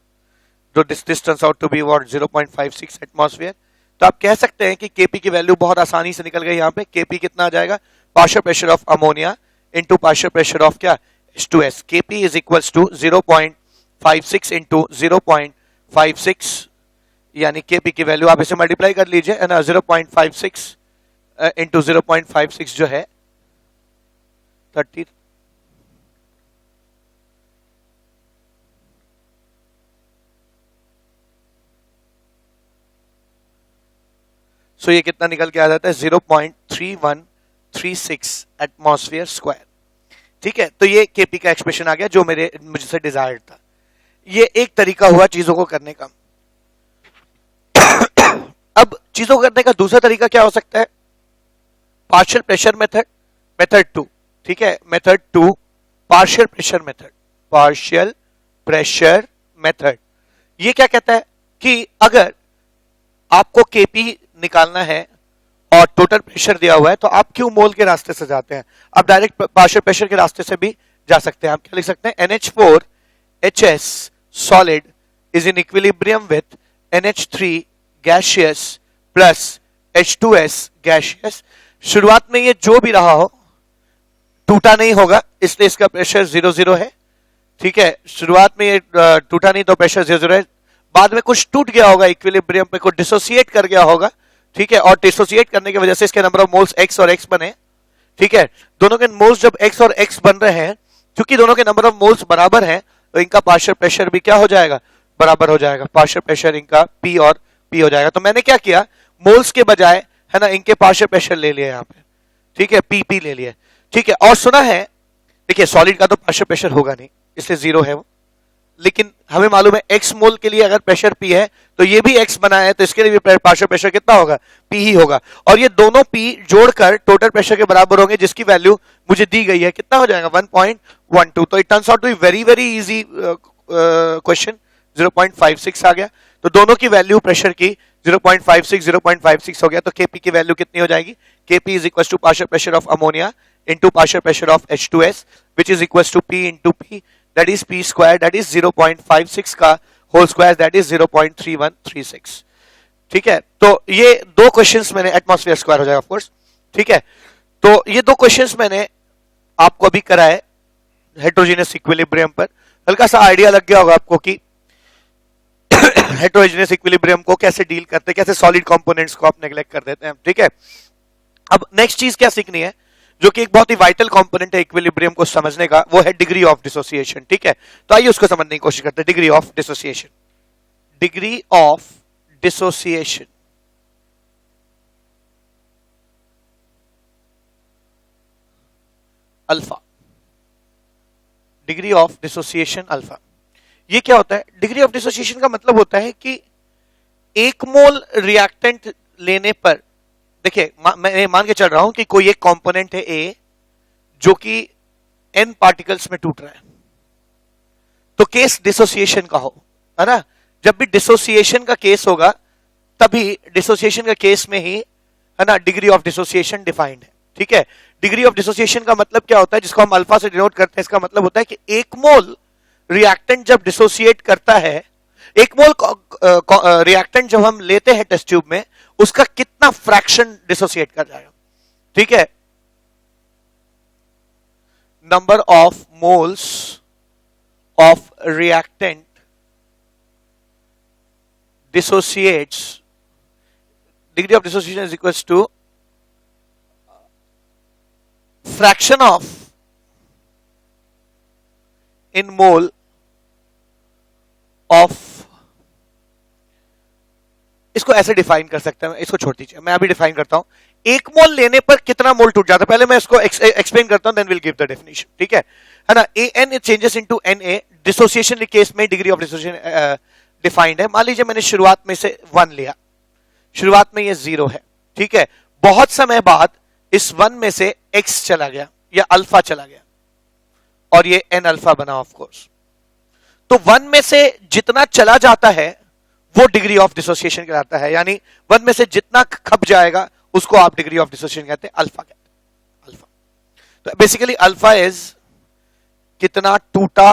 जो this turns out to be what 0.56 atmosphere. तो आप कह सकते हैं कि Kp की वैल्यू बहुत आसानी से निकल गई यहाँ पे। Kp कितना आ जाएगा, partial pressure of ammonia into partial pressure of क्या H2S। Kp is equals to 0.56 into 0.56, यानी Kp की वैल्यू आप इसे मल्टीप्लाई कर लीजिए है ना, 0.56 इंटू 0.56 जो है 30, सो ये कितना निकल के आ जाता है 0.3136 एटमॉस्फेयर स्क्वायर। ठीक है, तो ये Kp का एक्सप्रेशन आ गया जो मुझसे डिजायर्ड था। ये एक तरीका हुआ चीजों को करने का। अब चीजों को करने का दूसरा तरीका क्या हो सकता है, पार्शियल प्रेशर मेथड, मेथड 2। ठीक है, method 2 partial pressure method, partial pressure method. ये क्या कहता है कि अगर आपको Kp निकालना है और टोटल प्रेशर दिया हुआ है तो आप क्यों मोल के रास्ते से जाते हैं, आप डायरेक्ट पार्शियल प्रेशर के रास्ते से भी जा सकते हैं। आप क्या लिख सकते हैं, NH4HS solid is in equilibrium with NH3 gaseous plus H2S gaseous. शुरुआत में ये जो भी रहा हो टूटा नहीं होगा, इसलिए इसका प्रेशर 0 है। ठीक है, शुरुआत में ये टूटा नहीं तो प्रेशर 0 है, बाद में कुछ टूट गया होगा इक्विलिब्रियम पे, कुछ डिसोसिएट कर गया होगा। ठीक है, और डिसोसिएट करने की वजह से इसके नंबर ऑफ मोल्स x और x बने। ठीक है, दोनों के मोल्स जब x और x बन रहे हैं, क्योंकि दोनों के नंबर ऑफ मोल्स बराबर हैं, तो इनका पार्शियल प्रेशर भी क्या हो जाएगा, बराबर हो जाएगा। पार्शियल प्रेशर इनका P और P हो जाएगा। तो मैंने क्या किया, मोल्स के बजाय है ना इनके पार्शियल प्रेशर ले लिया यहाँ पे। ठीक है, PP ले लिया। ठीक है, और सुना है, देखिए सॉलिड का तो पार्शियल प्रेशर होगा नहीं, इसलिए 0 है वो, लेकिन हमें मालूम है x मोल के लिए अगर प्रेशर P है तो ये भी x बना है, तो इसके लिए भी पार्शियल प्रेशर कितना होगा, P ही होगा। और ये दोनों P जोड़कर टोटल प्रेशर के बराबर होंगे, जिसकी वैल्यू मुझे दी गई है, कितना हो जाएगा 1.12। तो it turns out to be very very easy question, 0.56 आ गया। तो दोनों की वैल्यू प्रेशर की 0.56 हो गया। तो Kp की वैल्यू कितनी हो जाएगी, Kp is equal to partial pressure of ammonia into partial pressure of H2S which is equal to P into P, that is P square, that is 0.56 का होल स्क्वायर, that is 0.3136। ठीक है, तो ये दो questions मैंने, atmosphere square हो जाएगा of course. ठीक है, तो ये दो क्वेश्चंस मैंने आपको अभी कराए हेटेरोजेनियस इक्विलिब्रियम पर। हल्का सा आइडिया लग गया होगा आपको कि हेटेरोजेनियस इक्विलिब्रियम को कैसे डील करते हैं, कैसे सॉलिड कंपोनेंट्स को आप नेग्लेक्ट कर देते हैं। ठीक है, अब नेक्स्ट चीज क्या सीखनी है, जो कि एक बहुत ही वाइटल कंपोनेंट है इक्विलिब्रियम को समझने का, वो है डिग्री ऑफ डिसोसिएशन। ठीक है, तो आइए उसको समझने की कोशिश करते हैं। Degree of dissociation, degree of dissociation alpha, degree of dissociation alpha. ये क्या होता है, डिग्री ऑफ डिसोसिएशन का मतलब होता है कि एक मोल रिएक्टेंट लेने पर, देखिए मैं मान के चल रहा हूं कि कोई एक कंपोनेंट है A जो कि N पार्टिकल्स में टूट रहा है, तो केस डिसोसिएशन का हो, है ना। जब भी डिसोसिएशन का केस होगा तभी डिसोसिएशन का केस में ही है ना डिग्री ऑफ डिसोसिएशन डिफाइंड है। ठीक है, डिग्री ऑफ डिसोसिएशन का मतलब क्या होता है, जिसको हम अल्फा से डिनोट करते हैं, इसका मतलब होता है कि एक मोल रिएक्टेंट जब डिसोसिएट करता है, एक मोल रिएक्टेंट जब हम लेते हैं टेस्ट ट्यूब में, उसका कितना फ्रैक्शन डिसोसिएट कर जाएगा। ठीक है, number of moles of reactant dissociates, degree of dissociation is equals to fraction of in mole of, इसको ऐसे डिफाइन कर सकते हैं, इसको छोड़ दीजिए, मैं अभी डिफाइन करता हूं। एक मोल लेने पर कितना मोल टूट जाता है, पहले मैं इसको एक्सप्लेन करता हूं, then will give the definition. ठीक है ना, AN changes into NA, dissociation के केस में डिग्री ऑफ डिसोसिएशन डिफाइंड है। मान लीजिए मैंने शुरुआत में से 1 लिया, शुरुआत में ये 0 है। ठीक है, बहुत समय बाद इस 1 में से X चला गया, या अल्फा चला गया और ये एन अल्फा बना ऑफ कोर्स। तो 1 में से जितना चला जाता है वो डिग्री ऑफ डिसोसिएशन कहलाता है, यानी 1 में से जितना खप जाएगा उसको आप डिग्री ऑफ डिसोसिएशन कहते हैं, अल्फा कहते हैं, अल्फा। तो बेसिकली अल्फा इज कितना टूटा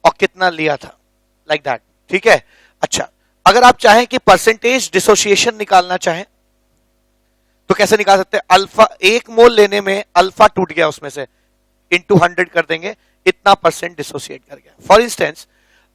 और कितना लिया था, लाइक दैट, ठीक है। अच्छा, अगर आप चाहें कि परसेंटेज डिसोसिएशन निकालना चाहें तो कैसे निकाल सकते हैं? अल्फा 1 मोल लेने में अल्फा टूट गया, उसमें से इंटू 100 कर देंगे, इतना परसेंट डिसोसिएट कर गया। फॉर इंस्टेंस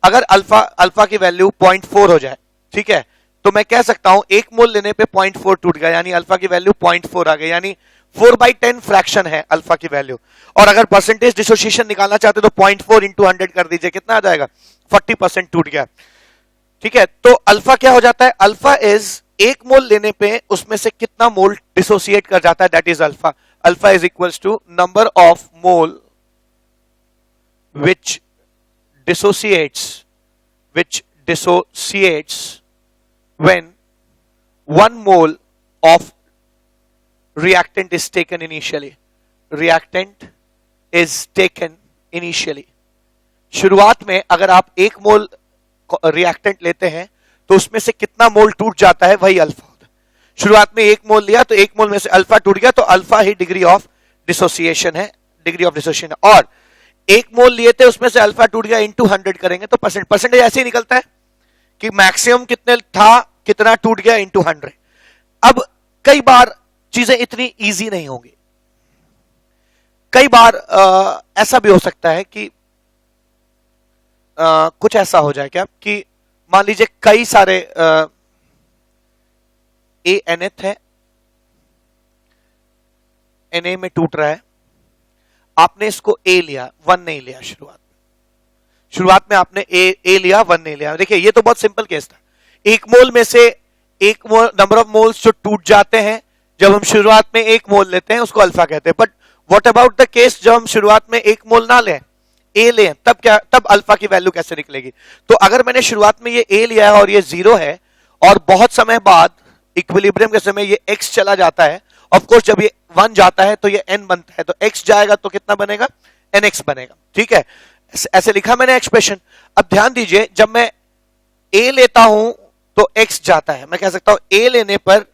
अगर अल्फा की वैल्यू 0.4 हो जाए, ठीक है, तो मैं कह सकता हूं 1 मोल लेने पे 0.4 टूट गया, यानी अल्फा की वैल्यू 0.4 आ गई, यानी 4/10 फ्रैक्शन है अल्फा की वैल्यू। और अगर परसेंटेज डिसोसिएशन निकालना चाहते तो 0.4 इंटू 100 कर दीजिए, कितना आ जाएगा? 40% टूट गया, ठीक है। तो अल्फा क्या हो जाता है? अल्फा इज 1 मोल लेने पे उसमें से कितना मोल डिसोसिएट कर जाता है, that is alpha. Alpha is equals to number of mole which dissociates when 1 mole of reactant is taken initially. Reactant is taken initially. शुरुआत में अगर आप 1 मोल रिएक्टेंट लेते हैं तो उसमें से कितना मोल टूट जाता है, वही अल्फा होता है। शुरुआत में 1 मोल लिया तो 1 मोल में से अल्फा टूट गया, तो alpha he degree of dissociation है, डिग्री ऑफ डिसोसिएशन है। और 1 मोल लिए थे उसमें से अल्फा टूट गया, इंटू 100 करेंगे तो परसेंटेज ऐसे ही निकलता है कि मैक्सिमम कितने था, कितना टूट गया, इंटू 100। अब कई बार चीजें इतनी इजी नहीं होंगी, कई बार ऐसा भी हो सकता है कि कुछ ऐसा हो जाए क्या कि मान लीजिए कई सारे ए एनएथ है, एनए में टूट रहा है, आपने इसको ए लिया, 1 नहीं लिया। शुरुआत में आपने ए लिया, 1 नहीं लिया। देखिए ये तो बहुत सिंपल केस था। 1 मोल में से 1 मोल, नंबर ऑफ मोल्स जो टूट जाते हैं जब हम शुरुआत में 1 मोल लेते हैं उसको अल्फा कहते हैं। But what about the case जब हम शुरुआत में 1 मोल ना लें, ए लें, तब क्या, तब अल्फा की वैल्यू कैसे निकलेगी? तो अगर मैंने शुरुआत में ये ए लिया है और ये 0 है और बहुत समय बाद इक्विलिब्रियम के समय ये x चला जाता है, ऑफ कोर्स जब ये 1 जाता है तो ये n बनता है, तो x जाएगा तो कितना बनेगा? nx बनेगा, ठीक है। ऐसे लिखा मैंने एक्सप्रेशन। अब ध्यान दीजिए, जब मैं a लेता हूं तो x जाता है, मैं कह सकता हूं a लेने पर,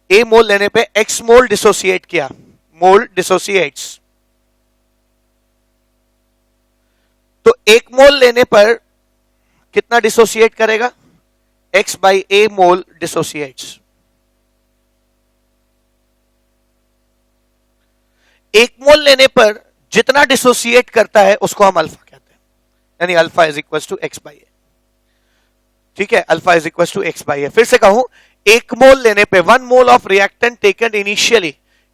a मोल लेने पे x मोल डिसोसिएट किया, मोल डिसोसिएट्स। तो 1 मोल लेने पर कितना डिसोसिएट करेगा? x by a mole dissociates. 1 mole लेने पर जितना डिसोसिएट करता है उसको हम अल्फा कहते हैं, यानी alpha is equal to x by a, ठीक है। Alpha is equal to x by a. फिर से कहूं, 1 मोल लेने पे 1 mole of reactant taken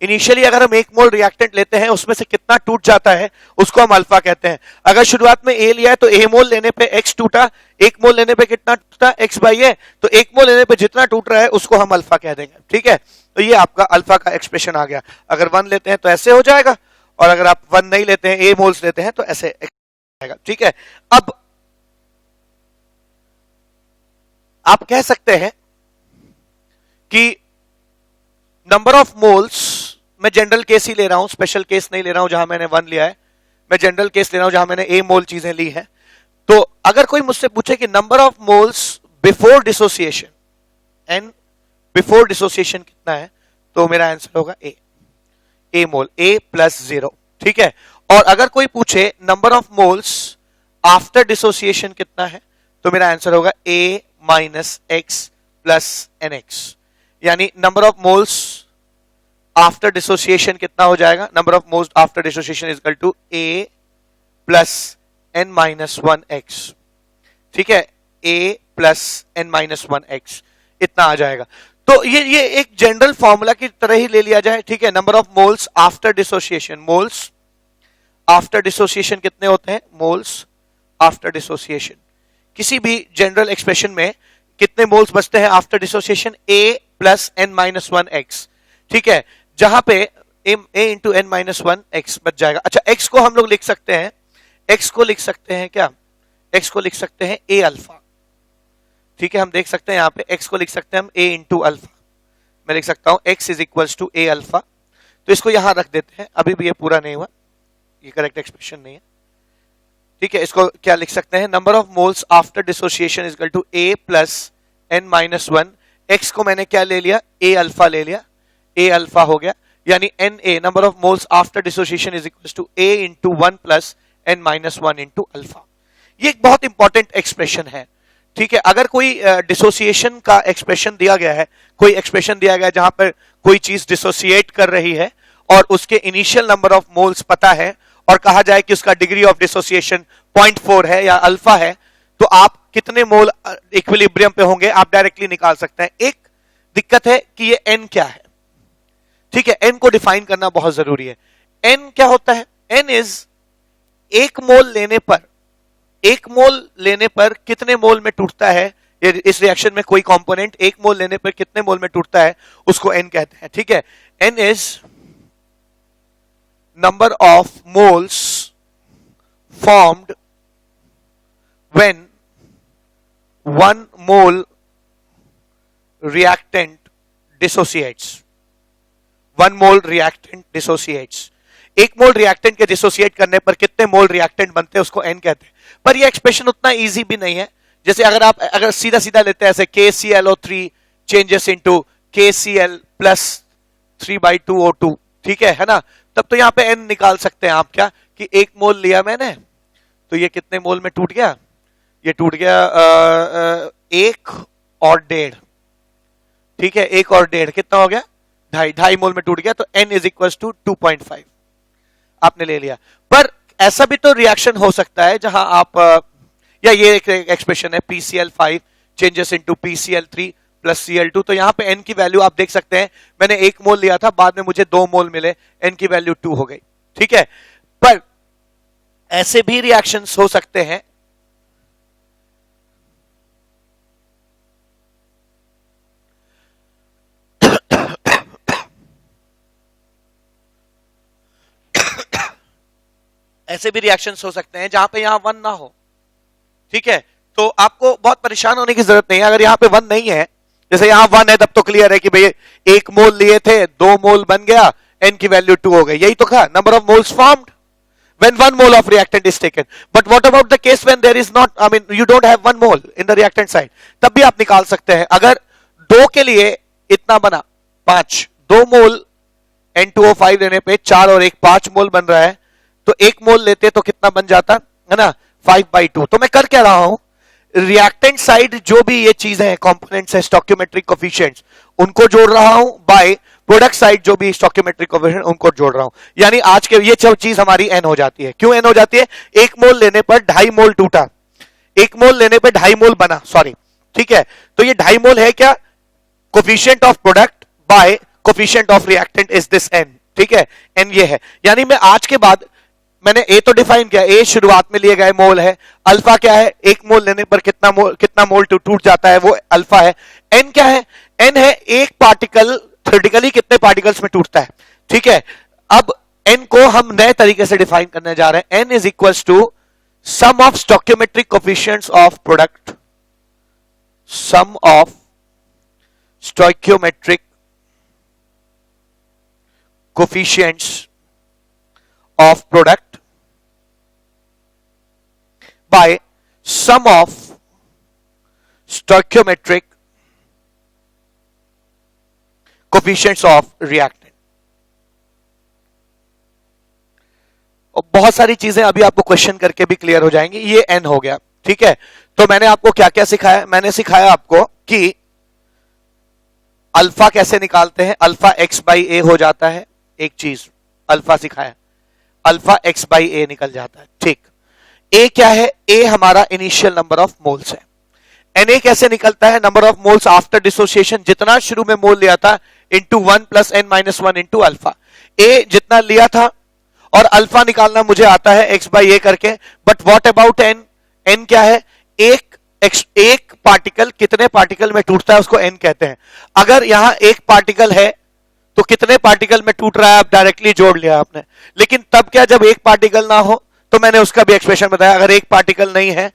initially अगर हम 1 मोल रिएक्टेंट लेते हैं उसमें से कितना टूट जाता है उसको हम अल्फा कहते हैं। अगर शुरुआत में ए लिया है तो ए मोल लेने पे एक्स टूटा, 1 मोल लेने पे कितना टूटा? एक्स बाई ए। तो 1 मोल लेने पे जितना टूट रहा है उसको हम अल्फा कह देंगे, ठीक है। तो ये आपका अल्फा का एक्सप्रेशन आ गया। अगर 1 लेते हैं तो ऐसे हो जाएगा, और अगर आप 1 नहीं लेते हैं, ए मोल्स लेते हैं, तो ऐसे आएगा, ठीक है। अब आप कह सकते हैं कि नंबर ऑफ मोल्स, मैं जनरल केस ही ले रहा हूं, स्पेशल केस नहीं ले रहा हूं जहां मैंने 1 लिया है, मैं जनरल केस ले रहा हूं जहां मैंने ए मोल चीजें ली हैं। तो अगर कोई मुझसे पूछे कि number of moles before dissociation, an before dissociation कितना है, तो मेरा आंसर होगा ए मोल, ए प्लस 0, ठीक है। और अगर कोई पूछे number of moles after dissociation कितना है, तो मेरा आंसर होगा a minus x plus n x, यानी number of moles after dissociation कितना हो जाएगा? Number of moles after dissociation is equal to a plus n minus 1 x, ठीक है। A plus n minus 1 x, इतना आ जाएगा। तो ये एक जनरल फॉर्मूला की तरह ही ले लिया जाए, ठीक है। Number of moles after dissociation, moles after dissociation कितने होते हैं? मोल्स आफ्टर डिसोसिएशन, किसी भी जनरल एक्सप्रेशन में कितने मोल्स बचते हैं आफ्टर डिसोसिएशन? ए प्लस एन माइनस 1 एक्स, ठीक है। जहां पे ए इंटू एन माइनस 1 एक्स बच जाएगा। अच्छा, एक्स को हम लोग लिख सकते हैं, एक्स को लिख सकते हैं क्या? एक्स को लिख सकते हैं ए अल्फा, ठीक है। हम देख सकते हैं यहां पे एक्स को लिख सकते हैं हम ए इंटू अल्फा। मैं लिख सकता हूं x is equal to a alpha. तो इसको यहां रख देते हैं, अभी भी ये पूरा नहीं हुआ, ये करेक्ट एक्सप्रेशन नहीं है, ठीक है। इसको क्या लिख सकते हैं, number of moles after dissociation is equal to a plus n minus one. X को मैंने क्या ले लिया, ए अल्फा ले लिया, ए अल्फा हो गया, यानी n a number of moles after dissociation is equal to a into one plus n minus one into alpha. ये एक बहुत इंपॉर्टेंट एक्सप्रेशन है, ठीक है। अगर कोई डिसोसिएशन का एक्सप्रेशन दिया गया है, कोई एक्सप्रेशन दिया गया है जहां पर कोई चीज डिसोसिएट कर रही है और उसके इनिशियल नंबर ऑफ मोल्स पता है और कहा जाए कि उसका डिग्री ऑफ डिसोसिएशन 0.4 है या अल्फा है, तो आप कितने मोल इक्विलिब्रियम पे होंगे आप डायरेक्टली निकाल सकते हैं। एक दिक्कत है कि ये एन क्या है, ठीक है, एन को डिफाइन करना बहुत जरूरी है। एन क्या होता है, एन इज एक मोल लेने पर कितने मोल में टूटता है, इस रिएक्शन में कोई कंपोनेंट एक मोल लेने पर कितने मोल में टूटता है, उसको एन कहते हैं, ठीक है। N is number of moles formed when 1 mole reactant dissociates। 1 mole reactant dissociates, 1 mole reactant के डिसोसिएट करने पर कितने मोल रिएक्टेंट बनते हैं, उसको एन कहते हैं। पर ये एक्सप्रेशन उतना इजी भी नहीं है। जैसे अगर सीधा सीधा लेते हैं ऐसे KClO3 changes into KCl plus 3/2O2, ठीक है ना, तब तो यहां पे एन निकाल सकते हैं आप क्या, कि 1 मोल लिया मैंने तो ये कितने मोल में टूट गया, ये टूट गया 1 और 1.5, ठीक है, 1 और 1.5 कितना हो गया, 2.5 मोल में टूट गया, तो n इज इक्वल टू 2.5 आपने ले लिया। पर ऐसा भी तो रिएक्शन हो सकता है जहां आप या ये एक एक्सप्रेशन है PCl5 changes into PCl3 plus Cl2, तो यहां पे n की वैल्यू आप देख सकते हैं, मैंने 1 मोल लिया था, बाद में मुझे 2 मोल मिले, n की वैल्यू 2 हो गई, ठीक है। पर ऐसे भी रिएक्शंस हो सकते हैं ऐसे भी रिएक्शंस हो सकते हैं जहां पे यहां 1 ना हो, ठीक है। तो आपको बहुत परेशान होने की जरूरत नहीं है। अगर यहां पे 1 नहीं है, जैसे यहां 1 है, तब तो क्लियर है कि भाई 1 मोल लिए थे, 2 मोल बन गया, n की वैल्यू 2 हो गई, यही तो कहा, number of moles formed when 1 mole of reactant is taken। But what about the case when there is not, I mean you don't have 1 mole in the reactant side, तब भी आप निकाल सकते हैं। अगर 2 के लिए इतना बना 5, 2 मोल N2O5 लेने पे 4 और 1 5 मोल बन रहा है, तो 1 मोल लेते तो कितना बन जाता है ना, 5/2। तो मैं कर क्या रहा हूं, रिएक्टेंट साइड जो भी ये चीजें हैं, कंपोनेंट्स है, स्टोइकियोमेट्रिक कोफिशिएंट्स, उनको जोड़ रहा हूं, बाय प्रोडक्ट साइड जो भी स्टोइकियोमेट्रिक कोफिशिएंट उनको जोड़ रहा हूं। यानी आज के ये सब चीज हमारी एन हो जाती है। क्यों एन हो जाती है, 1 मोल लेने पर 2.5 मोल टूटा, 1 मोल लेने पर 2.5 मोल बना, सॉरी, ठीक है। तो ये 2.5 मोल है क्या, coefficient of product by coefficient of reactant is this n, ठीक है, एन ये है। यानी मैं आज के बाद मैंने ए तो डिफाइन किया, ए शुरुआत में लिए गए मोल है, अल्फा क्या है, 1 मोल लेने पर कितना मोल टूट जाता है, वो अल्फा है। एन क्या है, एन है एक पार्टिकल थ्योरेटिकली कितने पार्टिकल्स में टूटता है, ठीक है। अब एन को हम नए तरीके से डिफाइन करने जा रहे हैं। N is equals to sum of stoichiometric coefficients of product, sum of stoichiometric coefficients of product by sum of stoichiometric coefficients of reactant। और बहुत सारी चीजें अभी आपको क्वेश्चन करके भी क्लियर हो जाएंगी। ये n हो गया, ठीक है। तो मैंने आपको क्या क्या सिखाया, मैंने सिखाया आपको कि अल्फा कैसे निकालते हैं, अल्फा x/a हो जाता है, एक चीज अल्फा सिखाया, अल्फा x/a निकल जाता है, ठीक। a क्या है, a हमारा इनिशियल नंबर ऑफ मोल्स है। Na कैसे निकलता है, number of moles after dissociation, जितना शुरू में मोल लिया था into 1 plus n-1 into alpha. a जितना लिया था और अल्फा निकालना मुझे आता है x/a करके। But what about n, n क्या है, एक पार्टिकल कितने पार्टिकल में टूटता है उसको n कहते हैं। अगर यहां एक पार्टिकल है तो कितने पार्टिकल में टूट रहा है आप डायरेक्टली जोड़ लिया आपने। लेकिन तब क्या, जब एक पार्टिकल ना हो, तो मैंने उसका भी एक्सप्रेशन बताया। अगर एक पार्टिकल नहीं है,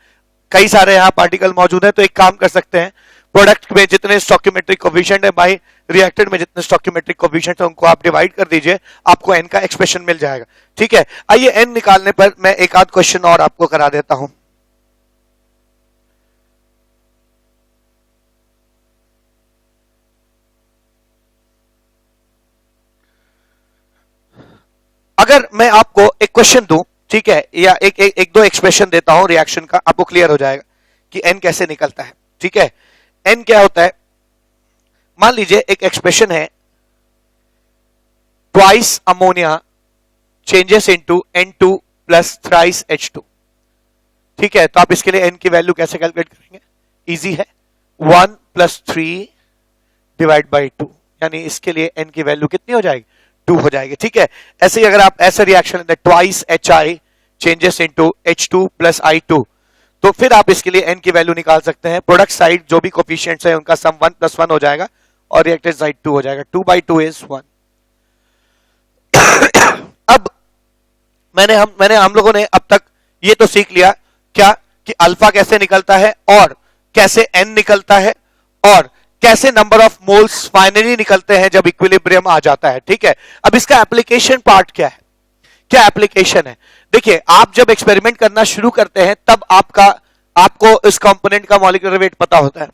कई सारे यहां पार्टिकल मौजूद है, तो एक काम कर सकते हैं, प्रोडक्ट में जितने स्टोइकियोमेट्रिक कोएफिशिएंट है बाय रिएक्टेंट में जितने स्टोइकियोमेट्रिक कोएफिशिएंट है उनको आप डिवाइड कर दीजिए, आपको n का एक्सप्रेशन मिल जाएगा। ठीक है, आइए n निकालने पर मैं एक आध क्वेश्चन और आपको करा देता हूं। अगर मैं आपको एक क्वेश्चन दूं, ठीक है, या एक दो एक्सप्रेशन देता हूं रिएक्शन का, आपको क्लियर हो जाएगा कि n कैसे निकलता है। ठीक है, n क्या होता है, मान लीजिए एक एक्सप्रेशन है twice ammonia changes into N2 plus thrice H2। ठीक है, तो आप इसके लिए n की वैल्यू कैसे कैलकुलेट करेंगे, इजी है, 1 प्लस 3 डिवाइड बाई 2, यानी इसके लिए n की वैल्यू कितनी हो जाएगी, 2 हो जाएगी। ठीक है, ऐसे ही अगर आप ऐसा रिएक्शन लेते हैं twice HI changes into H2 plus I2, तो फिर आप इसके लिए n की वैल्यू निकाल सकते हैं। प्रोडक्ट साइड जो भी कोफिशिएंट्स है उनका सम 1 प्लस 1 हो जाएगा और रिएक्टेड साइड 2 हो जाएगा, 2 बाई 2 इज 1। अब मैंने हम लोगों ने अब तक ये तो सीख लिया क्या कि अल्फा कैसे निकलता है और कैसे n निकलता है और कैसे नंबर ऑफ मोल्स फाइनली निकलते हैं जब इक्विलिब्रियम आ जाता है। ठीक है, अब इसका एप्लीकेशन पार्ट क्या है, क्या एप्लीकेशन है। देखिए, आप जब एक्सपेरिमेंट करना शुरू करते हैं तब आपको इस कंपोनेंट का मॉलिक्यूलर वेट पता होता है,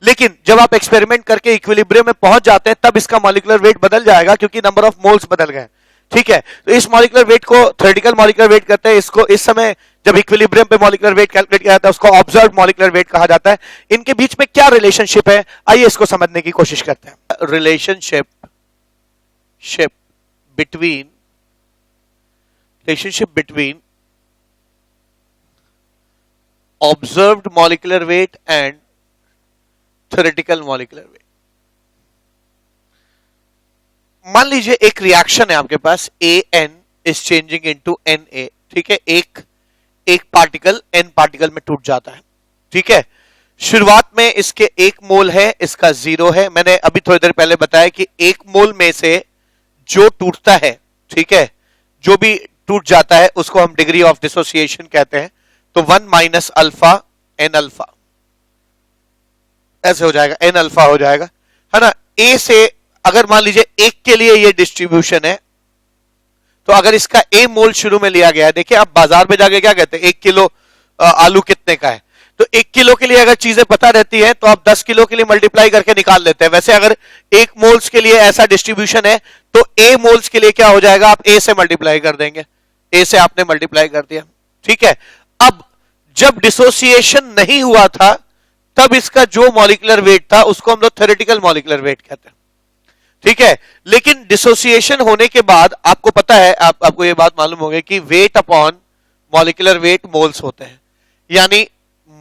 लेकिन जब आप एक्सपेरिमेंट करके इक्विलिब्रियम में पहुंच जाते हैं तब इसका मॉलिक्यूलर वेट बदल जाएगा क्योंकि नंबर ऑफ मोल्स बदल गए। ठीक है, तो इस मॉलिक्यूलर वेट को थ्योरेटिकल मॉलिक्यूलर वेट कहते हैं, इसको इस समय जब इक्विलिब्रियम पे मॉलिक्यूलर वेट कैलकुलेट किया जाता है उसको ऑब्जर्व्ड मॉलिक्यूलर वेट कहा जाता है। इनके बीच में क्या रिलेशनशिप है, आइए इसको समझने की कोशिश करते हैं। Relationship between observed molecular wait and theoretical molecular wait. मान लीजिए एक रिएक्शन है आपके पास, AN is changing into Na। ठीक है, एक पार्टिकल n पार्टिकल में टूट जाता है। ठीक है, शुरुआत में इसके 1 मोल है, इसका 0 है। मैंने अभी थोड़ी देर पहले बताया कि 1 मोल में से जो टूटता है, ठीक है, जो भी टूट जाता है उसको हम डिग्री ऑफ डिसोसिएशन कहते हैं। तो 1 माइनस अल्फा n अल्फा ऐसे हो जाएगा, n अल्फा हो जाएगा, है ना। A से अगर मान लीजिए 1 के लिए ये डिस्ट्रीब्यूशन है, तो अगर इसका A मोल शुरू में लिया गया है, देखिए आप बाजार में जाके क्या कहते हैं, 1 किलो आलू कितने का है, तो 1 किलो के लिए अगर चीजें पता रहती है तो आप 10 किलो के लिए मल्टीप्लाई करके निकाल लेते हैं। वैसे अगर 1 मोल्स के लिए ऐसा डिस्ट्रीब्यूशन है तो A मोल्स के लिए क्या हो जाएगा, आप A से मल्टीप्लाई कर देंगे, A से आपने मल्टीप्लाई कर दिया। ठीक है, अब जब डिसोसिएशन नहीं हुआ था तब इसका जो मॉलिक्यूलर वेट था उसको हम लोग थ्योरेटिकल मॉलिक्यूलर वेट कहते हैं। ठीक है, लेकिन डिसोसिएशन होने के बाद आपको पता है, आपको ये बात मालूम होगी कि wait upon molecular wait moles होते हैं, यानी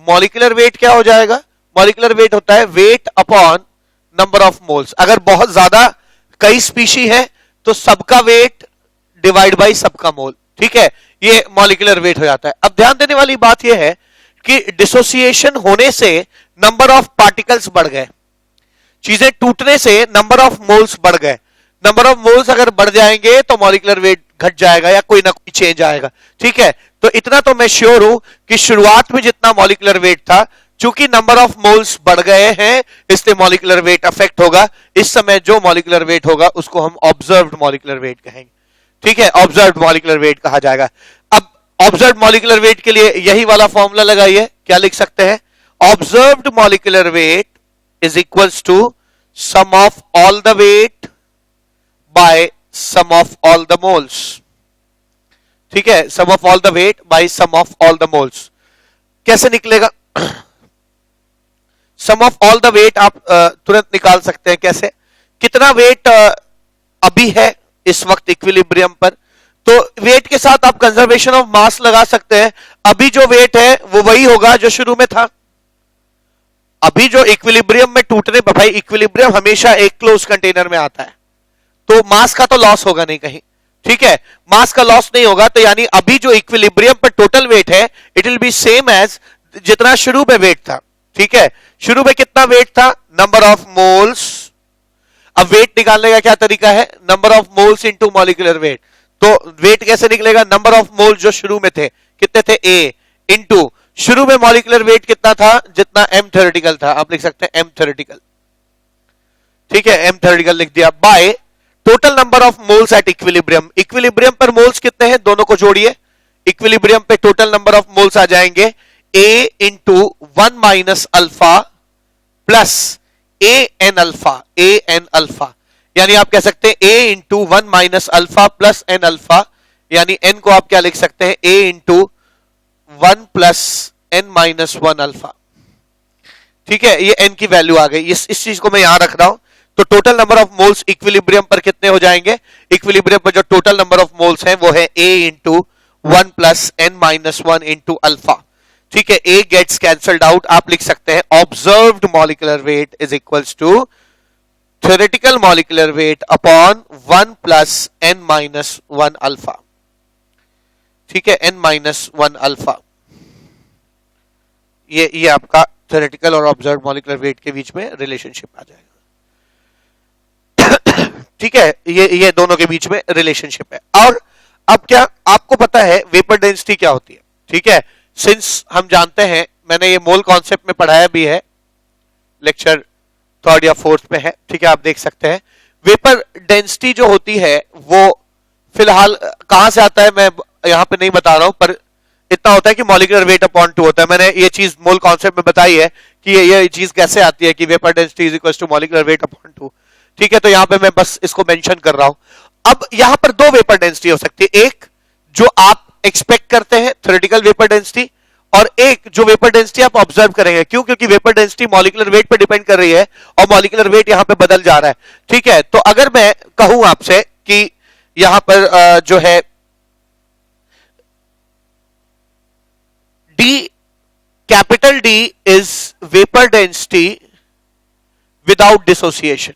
मॉलिक्यूलर वेट क्या हो जाएगा, मॉलिक्यूलर वेट होता है weight upon number of moles. अगर बहुत ज्यादा कई स्पीशी है तो सबका वेट डिवाइड बाई सबका मोल। ठीक है, ये मॉलिक्यूलर वेट हो जाता है। अब ध्यान देने वाली बात यह है कि डिसोसिएशन होने से नंबर ऑफ पार्टिकल्स बढ़ गए, चीजें टूटने से नंबर ऑफ मोल्स बढ़ गए। नंबर ऑफ मोल्स अगर बढ़ जाएंगे तो मॉलिक्यूलर वेट घट जाएगा या कोई ना कोई चेंज आएगा। ठीक है, तो इतना तो मैं श्योर हूं कि शुरुआत में जितना मॉलिक्यूलर वेट था, चूंकि नंबर ऑफ मोल्स बढ़ गए हैं इसलिए मॉलिक्यूलर वेट अफेक्ट होगा। इस समय जो मॉलिक्यूलर वेट होगा उसको हम ऑब्जर्व्ड मॉलिक्यूलर वेट कहेंगे। ठीक है, ऑब्जर्व्ड मॉलिक्यूलर वेट कहा जाएगा। अब ऑब्जर्व्ड मॉलिक्यूलर वेट के लिए यही वाला फॉर्मूला लगाइए, क्या लिख सकते हैं, observed molecular wait is equals to sum of all the weight by sum of all the moles। ठीक है, sum of all the weight by sum of all the moles कैसे निकलेगा, sum of all the weight आप तुरंत निकाल सकते हैं। कैसे, कितना वेट अभी है इस वक्त इक्विलिब्रियम पर, तो वेट के साथ आप कंजर्वेशन ऑफ मास लगा सकते हैं। अभी जो वेट है वो वही होगा जो शुरू में था। अभी जो इक्विलिब्रियम में टूटने, भाई इक्विलिब्रियम हमेशा एक क्लोज कंटेनर में आता है तो मास का तो लॉस होगा नहीं कहीं। ठीक है, मास का लॉस नहीं होगा, तो यानी अभी जो इक्विलिब्रियम पर टोटल वेट है it will be same as जितना शुरू में वेट था। ठीक है, शुरू में कितना वेट था, नंबर ऑफ मोल्स। अब वेट निकालने का क्या तरीका है, number of moles into molecular weight. तो वेट कैसे निकलेगा, नंबर ऑफ मोल्स जो शुरू में थे कितने थे, A इंटू शुरू में मॉलिक्यूलर वेट कितना था, जितना m थ्योरेटिकल था, आप लिख सकते हैं m थ्योरेटिकल, ठीक है, m थ्योरेटिकल लिख दिया, bye total number of moles at equilibrium. Equilibrium पर मोल्स कितने हैं, दोनों को जोड़िए, इक्विलिब्रियम पे टोटल नंबर ऑफ मोल्स आ जाएंगे a into 1 minus alpha plus a n alpha, यानी आप कह सकते हैं a into 1 minus alpha plus n alpha, यानी n को आप क्या लिख सकते हैं, a into 1 plus n minus 1 alpha, ठीक है, ये n की वैल्यू आ गई, इस चीज को मैं यहां रख रहा हूं। तो total number of moles equilibrium पर कितने हो जाएंगे, इक्विलिब्रियम पर जो टोटल नंबर ऑफ मोल्स हैं वो है a into 1 plus n minus 1 into alpha, ठीक है, a गेट्स कैंसल्ड आउट, आप लिख सकते हैं observed molecular weight is equals to theoretical molecular weight upon 1 plus n minus 1 alpha, ठीक है, n माइनस 1 अल्फा, ये आपका थ्योरेटिकल और ऑब्जर्व्ड मॉलिक्यूलर वेट के बीच में रिलेशनशिप आ जाएगा, ठीक है, ये दोनों के बीच में रिलेशनशिप है। और अब क्या आपको पता है वेपर डेंसिटी क्या होती है, ठीक है, सिंस हम जानते हैं, मैंने ये मोल कॉन्सेप्ट में पढ़ाया भी है, लेक्चर 3rd या 4th में है, ठीक है, आप देख सकते हैं। वेपर डेंसिटी जो होती है वो फिलहाल कहां से आता है मैं यहां पे नहीं बता रहा हूं, पर इतना होता है कि मॉलिक्यूलर वेट अपॉन 2 होता है। मैंने ये चीज मोल कॉन्सेप्ट में बताई है कि ये चीज कैसे आती है कि vapour density is equal to molecular weight upon 2, ठीक है, तो यहां पे मैं बस इसको मेंशन कर रहा हूं। अब यहां पर दो वेपर डेंसिटी हो सकती है, एक जो आप एक्सपेक्ट करते हैं थ्योरेटिकल वेपर डेंसिटी, और एक जो वेपर डेंसिटी आप ऑब्जर्व करेंगे, क्यों, क्योंकि वेपर डेंसिटी मॉलिक्यूलर वेट पे डिपेंड कर रही है और मॉलिक्यूलर वेट यहां पे बदल जा रहा है, ठीक है। तो अगर मैं कहूं आपसे कि यहां पर जो है D, capital D is vapour density without dissociation,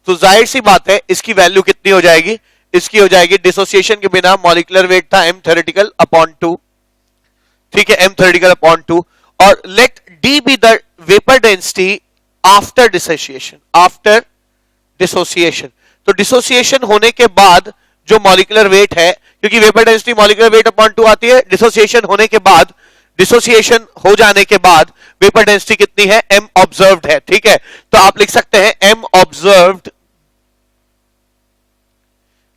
तो जाहिर सी बात है इसकी वैल्यू कितनी हो जाएगी, इसकी हो जाएगी डिसोसिएशन के बिना मॉलिक्यूलर वेट था m थ्योरेटिकल अपॉन 2, ठीक है, m थ्योरेटिकल अपॉन 2, और let D be the vapour density after dissociation, तो डिसोसिएशन होने के बाद जो मॉलिक्यूलर वेट है, क्योंकि vapour density molecular weight upon 2 आती है, डिसोसिएशन होने के बाद, डिसोसिएशन हो जाने के बाद वेपर डेंसिटी कितनी है, m ऑब्जर्व्ड है, ठीक है, तो आप लिख सकते हैं m ऑब्जर्व्ड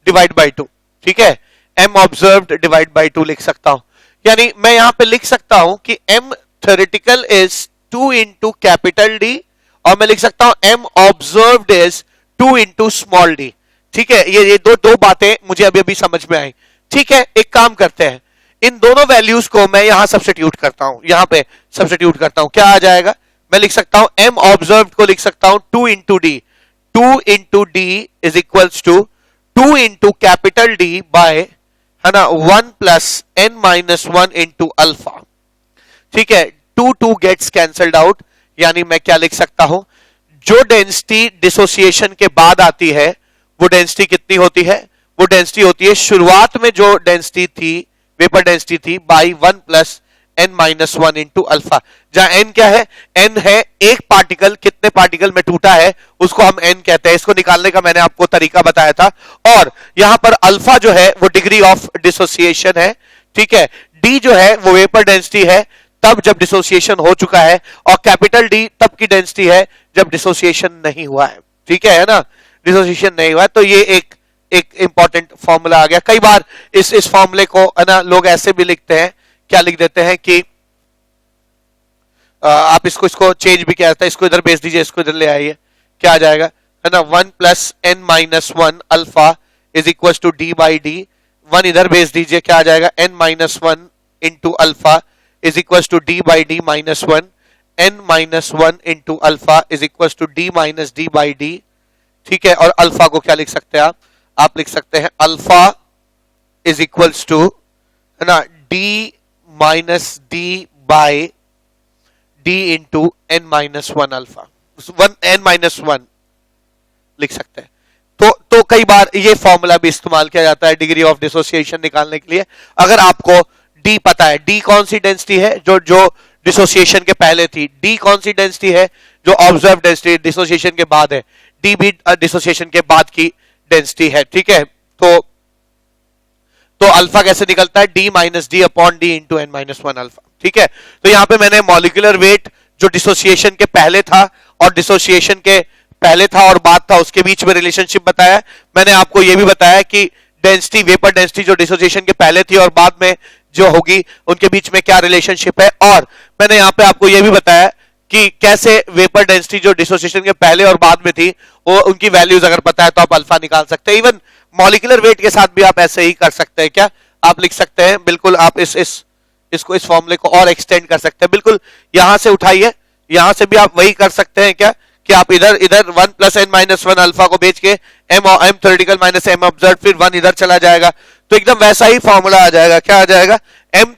डिवाइड बाई 2, ठीक है, m ऑब्जर्व्ड डिवाइड बाई 2 लिख सकता हूं, यानी मैं यहां पे लिख सकता हूं कि m theoretical is 2 into capital D, और मैं लिख सकता हूं m observed is 2 into small d, ठीक है, ये दो बातें मुझे अभी समझ में आई, ठीक है। एक काम करते हैं, इन दोनों वैल्यूज को मैं यहां सब्स्टिट्यूट करता हूं, यहां पे सब्स्टिट्यूट करता हूं, क्या आ जाएगा, मैं लिख सकता हूं m ऑब्जर्व्ड को लिख सकता हूं 2 into d is equals to 2 into capital D by, है ना, 1 plus n minus 1 into alpha, ठीक है, 2 गेट्स कैंसल्ड आउट, यानी मैं क्या लिख सकता हूं, जो डेंसिटी डिसोसिएशन के बाद आती है वो डेंसिटी कितनी होती है, वो डेंसिटी होती है शुरुआत में जो डेंसिटी थी, वेपर डेंसिटी थी, by 1 plus n minus 1 into alpha, जहां n क्या है, n है एक पार्टिकल कितने पार्टिकल में टूटा है उसको हम n कहते हैं, इसको निकालने का मैंने आपको तरीका बताया था, और यहां पर अल्फा जो है वो डिग्री ऑफ डिसोसिएशन है, ठीक है, d जो है वो वेपर डेंसिटी है तब जब डिसोसिएशन हो चुका है, और कैपिटल D तब की डेंसिटी है जब डिसोसिएशन नहीं हुआ है, ठीक है ना, डिसोसिएशन नहीं हुआ है। तो ये एक इंपॉर्टेंट फॉर्मूला आ गया। कई बार इस फॉर्मूले को है ना लोग ऐसे भी लिखते हैं, क्या लिख देते हैं कि आप इसको चेंज भी किया जाता है, इसको इधर भेज दीजिए, इसको इधर ले आइए, क्या आ जाएगा, है ना, 1 plus n minus 1 alpha is equal to d by D, 1 इधर भेज दीजिए, क्या आ जाएगा, n minus 1 into alpha is equal to d by D minus 1, n minus 1 into alpha is equal to d minus d by D, ठीक है, और alpha को क्या लिख सकते हैं आप लिख सकते हैं अल्फा इज इक्वल्स टू, है ना, d minus d by d into n minus 1 alpha, n minus 1 लिख सकते हैं। तो कई बार ये फॉर्मूला भी इस्तेमाल किया जाता है डिग्री ऑफ डिसोसिएशन निकालने के लिए। अगर आपको d पता है, d कौन सी डेंसिटी है जो डिसोसिएशन के पहले थी, d कौन सी डेंसिटी है जो ऑब्जर्व डेंसिटी डिसोसिएशन के बाद है, d भी डिसोसिएशन के बाद की डेंसिटी है, ठीक है। तो तो अल्फा कैसे निकलता है, D minus d upon d into n minus one alpha. ठीक है, तो यहां पे मैंने मॉलिक्यूलर वेट जो डिसोसिएशन के पहले था और डिसोसिएशन के पहले था और बाद था उसके बीच में रिलेशनशिप बताया। मैंने आपको यह भी बताया कि डेंसिटी, वेपर डेंसिटी जो डिसोसिएशन के पहले थी और बाद में जो होगी उनके बीच में क्या रिलेशनशिप है। और मैंने यहां पे आपको यह भी बताया कि कैसे वेपर डेंसिटी जो डिसोसिएशन के पहले और बाद में थी वो उनकी वैल्यूज अगर पता है तो आप अल्फा निकाल सकते हैं। इवन मॉलिक्यूलर वेट के साथ भी आप ऐसे ही कर सकते हैं। क्या आप लिख सकते हैं, बिल्कुल आप इसको इस फॉर्मूले को और एक्सटेंड कर सकते हैं। बिल्कुल यहां से उठाइए, यहां से भी आप वही कर सकते हैं। क्या कि आप इधर 1 plus n minus one alpha को बेच के m theoretical minus m observe, फिर 1 इधर चला जाएगा तो एकदम वैसा ही फॉर्मूला आ जाएगा। क्या आ जाएगा, m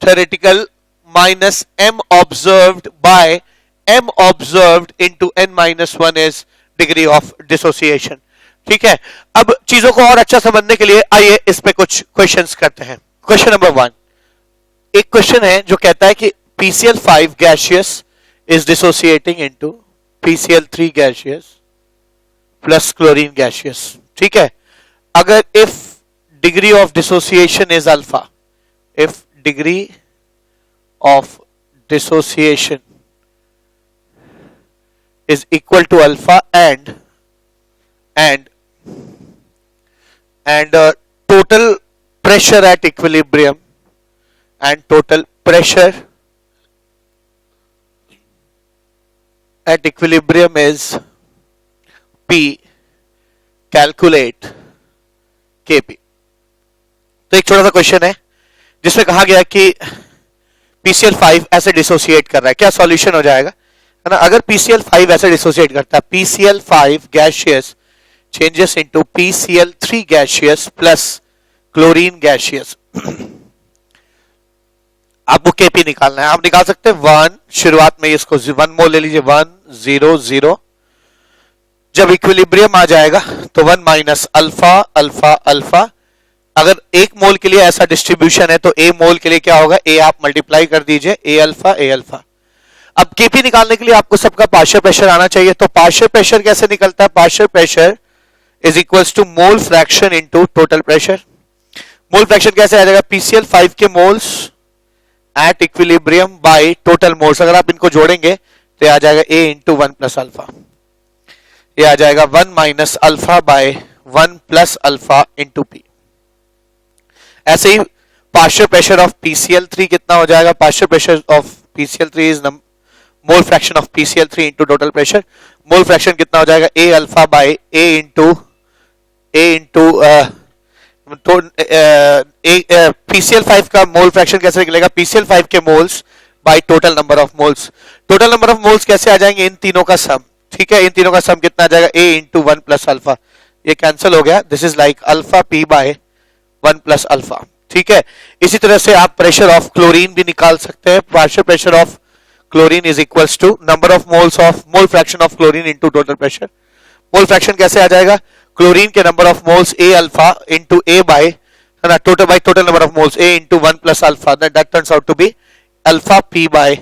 theoretical minus m observed by m observed into n minus one is degree of dissociation. ठीक है, अब चीजों को और अच्छा समझने के लिए आइए इस पे कुछ क्वेश्चंस करते हैं। क्वेश्चन नंबर 1, एक क्वेश्चन है जो कहता है कि PCl5 gaseous is dissociating into PCl3 gaseous plus chlorine gaseous। ठीक है, अगर if degree of dissociation is alpha, if degree of dissociation is equal to alpha and total pressure at equilibrium and total pressure at equilibrium is P, calculate Kp। तो एक छोटा सा question है जिसमें कहा गया कि PCl5 ऐसे डिसोसिएट कर रहा है, क्या सॉल्यूशन हो जाएगा, है ना। अगर PCl5 ऐसे डिसोसिएट करता है, PCl5 gaseous changes into PCl3 gaseous plus chlorine gaseous। आपको Kp निकालना है, आप निकाल सकते हैं 1, शुरुआत में इसको 1 मोल ले लीजिए, 1 0 0। जब इक्विलिब्रियम आ जाएगा तो 1 माइनस अल्फा अल्फा अल्फा। अगर एक मोल के लिए ऐसा डिस्ट्रीब्यूशन है तो ए मोल के लिए क्या होगा, ए आप मल्टीप्लाई कर दीजिए, ए अल्फा ए अल्फा। अब Kp निकालने के लिए आपको सबका पार्शियल प्रेशर आना चाहिए। तो पार्शियल प्रेशर कैसे निकलता है, partial pressure is equals to mole fraction into total pressure. Mole fraction कैसे आ जाएगा, PCl5 के moles at equilibrium by total moles. अगर आप इनको जोड़ेंगे तो ये आ जाएगा A इंटू 1 प्लस अल्फा, ये आ जाएगा 1 minus alpha by 1 plus alpha into P। ऐसे ही पार्शियल प्रेशर ऑफ PCl3 कितना हो जाएगा, partial pressure of PCl3 is mole fraction of PCl3 into total pressure. Mole fraction कितना हो जाएगा, A alpha bye A into PCl5 का मोल fraction कैसे निकलेगा, PCl5 के moles by total number of moles. Total number of moles कैसे आ जाएंगे, इन तीनों का सम। ठीक है, इन तीनों का सम कितना आ जाएगा, A इंटू 1 प्लस अल्फा। ये कैंसिल हो गया, this is like alpha P by 1 plus alpha. ठीक है, इसी तरह से आप प्रेशर ऑफ क्लोरीन भी निकाल सकते हैं। Partial pressure of chlorine is equals to number of moles of mole fraction of chlorine into total pressure. Mole fraction कैसे आ जाएगा, क्लोरीन के number of moles A alpha into A by, है ना, total number of moles A into 1 plus alpha, that turns out to be alpha P by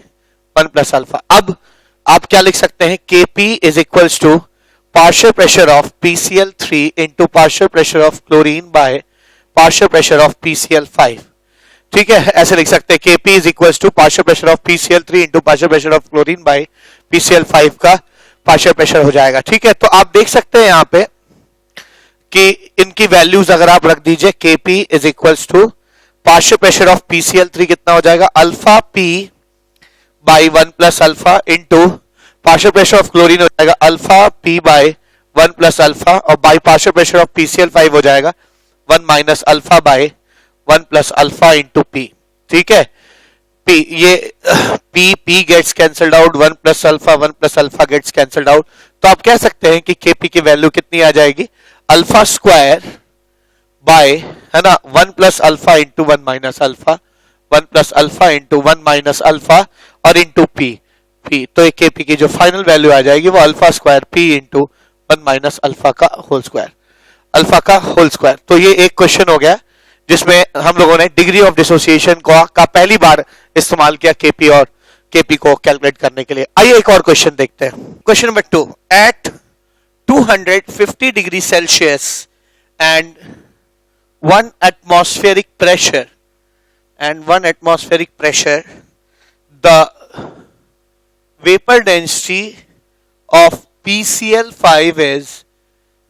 1 plus alpha. अब आप क्या लिख सकते हैं, Kp is equals to partial pressure of PCl3 into partial pressure of chlorine by partial pressure of PCl5। ठीक है, ऐसे लिख सकते हैं, Kp is equals to partial pressure of PCl3 into partial pressure of chlorine by PCl5 का partial pressure हो जाएगा। ठीक है, तो आप देख सकते हैं यहां पे कि इनकी वैल्यूज अगर आप रख दीजिए, Kp is equals to partial pressure of PCl3 कितना हो जाएगा, alpha P by 1 plus alpha into partial pressure of chlorine हो जाएगा alpha P by 1 plus alpha, और by partial pressure of PCl5 हो जाएगा 1 minus alpha by 1 plus alpha into P। ठीक है, P ये P gets cancelled out, 1 plus alpha gets cancelled out. तो आप कह सकते हैं कि Kp की वैल्यू कितनी आ जाएगी, अल्फा स्क्वायर बाय, है ना, 1 plus alpha into 1 minus alpha, 1 plus alpha into 1 minus alpha और इंटू P। तो एक Kp की जो फाइनल वैल्यू आ जाएगी वो alpha square P into 1 minus alpha का होल स्क्वायर, अल्फा का होल स्क्वायर। तो ये एक क्वेश्चन हो गया जिसमें हम लोगों ने डिग्री ऑफ डिसोसिएशन का पहली बार इस्तेमाल किया Kp और Kp को कैलकुलेट करने के लिए। आइए एक और क्वेश्चन देखते हैं। Question number 2, at 250 degree Celsius and 1 atmospheric pressure and 1 atmospheric pressure, the vapor density of PCl5 is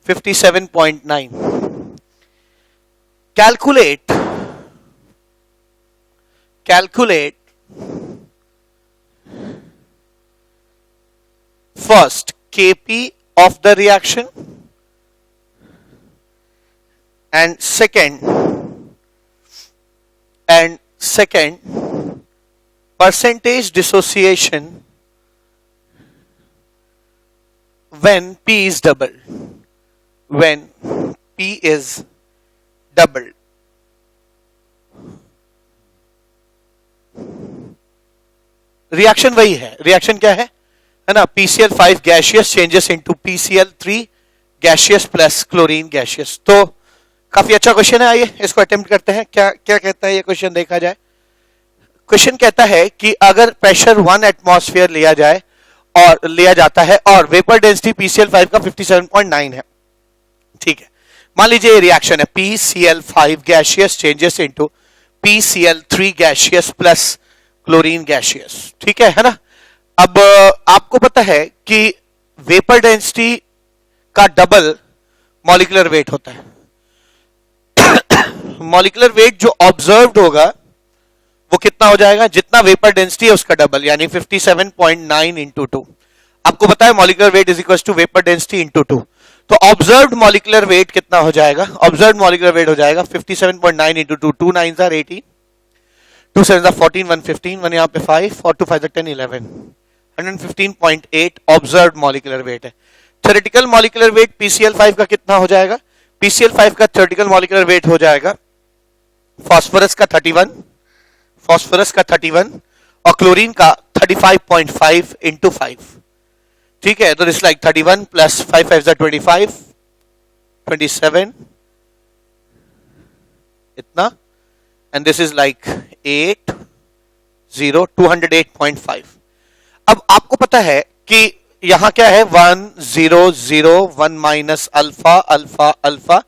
57.9. Calculate first Kp of the reaction and second percentage dissociation when P is doubled. When P is doubled. Reaction वही है. Reaction क्या है ना, PCl5 gaseous changes into PCl3 gaseous plus chlorine gaseous. तो काफी अच्छा question है. आइए इसको अटेम्प्ट करते हैं. क्या क्या कहता है ये क्वेश्चन, देखा जाए. क्वेश्चन कहता है कि अगर प्रेशर 1 एटमॉस्फेयर लिया जाता है और वेपर डेंसिटी PCl5 का 57.9 है. ठीक है, मान लीजिए ये रिएक्शन है. PCl5 gaseous changes into PCl3 gaseous plus chlorine gaseous. ठीक है ना. अब आपको पता है कि वेपर डेंसिटी का डबल मॉलिक्यूलर वेट होता है. मॉलिक्यूलर वेट जो ऑब्जर्व्ड होगा वो कितना हो जाएगा, जितना वेपर डेंसिटी है उसका डबल, यानी 57.9 इंटू 2. आपको पता है molecular weight is equal to vapour density into 2. तो ऑब्जर्व्ड मॉलिक्यूलर वेट कितना हो जाएगा, ऑब्जर्व्ड मॉलिक्यूलर वेट हो जाएगा 57.9 into 2. 2 9s are 18, 2 7s are 14, 1 15, 1 यहाँ पे 5 और 2 5 are 10 11. 115.8 ऑब्जर्व्ड मॉलिक्यूलर वेट है. थ्योरेटिकल मॉलिक्यूलर वेट PCl5 का कितना हो जाएगा, PCl5 का थ्योरेटिकल मॉलिक्यूलर वेट हो जाएगा फास्फोरस का 31 और क्लोरीन का 35.5 इंटू 5. ठीक है, तो दिस लाइक 31 प्लस 5 5 25, 27 इतना, एंड दिस इज लाइक 208.5. अब आपको पता है कि यहां क्या है, 1 0 0 1 माइनस अल्फा अल्फा अल्फा.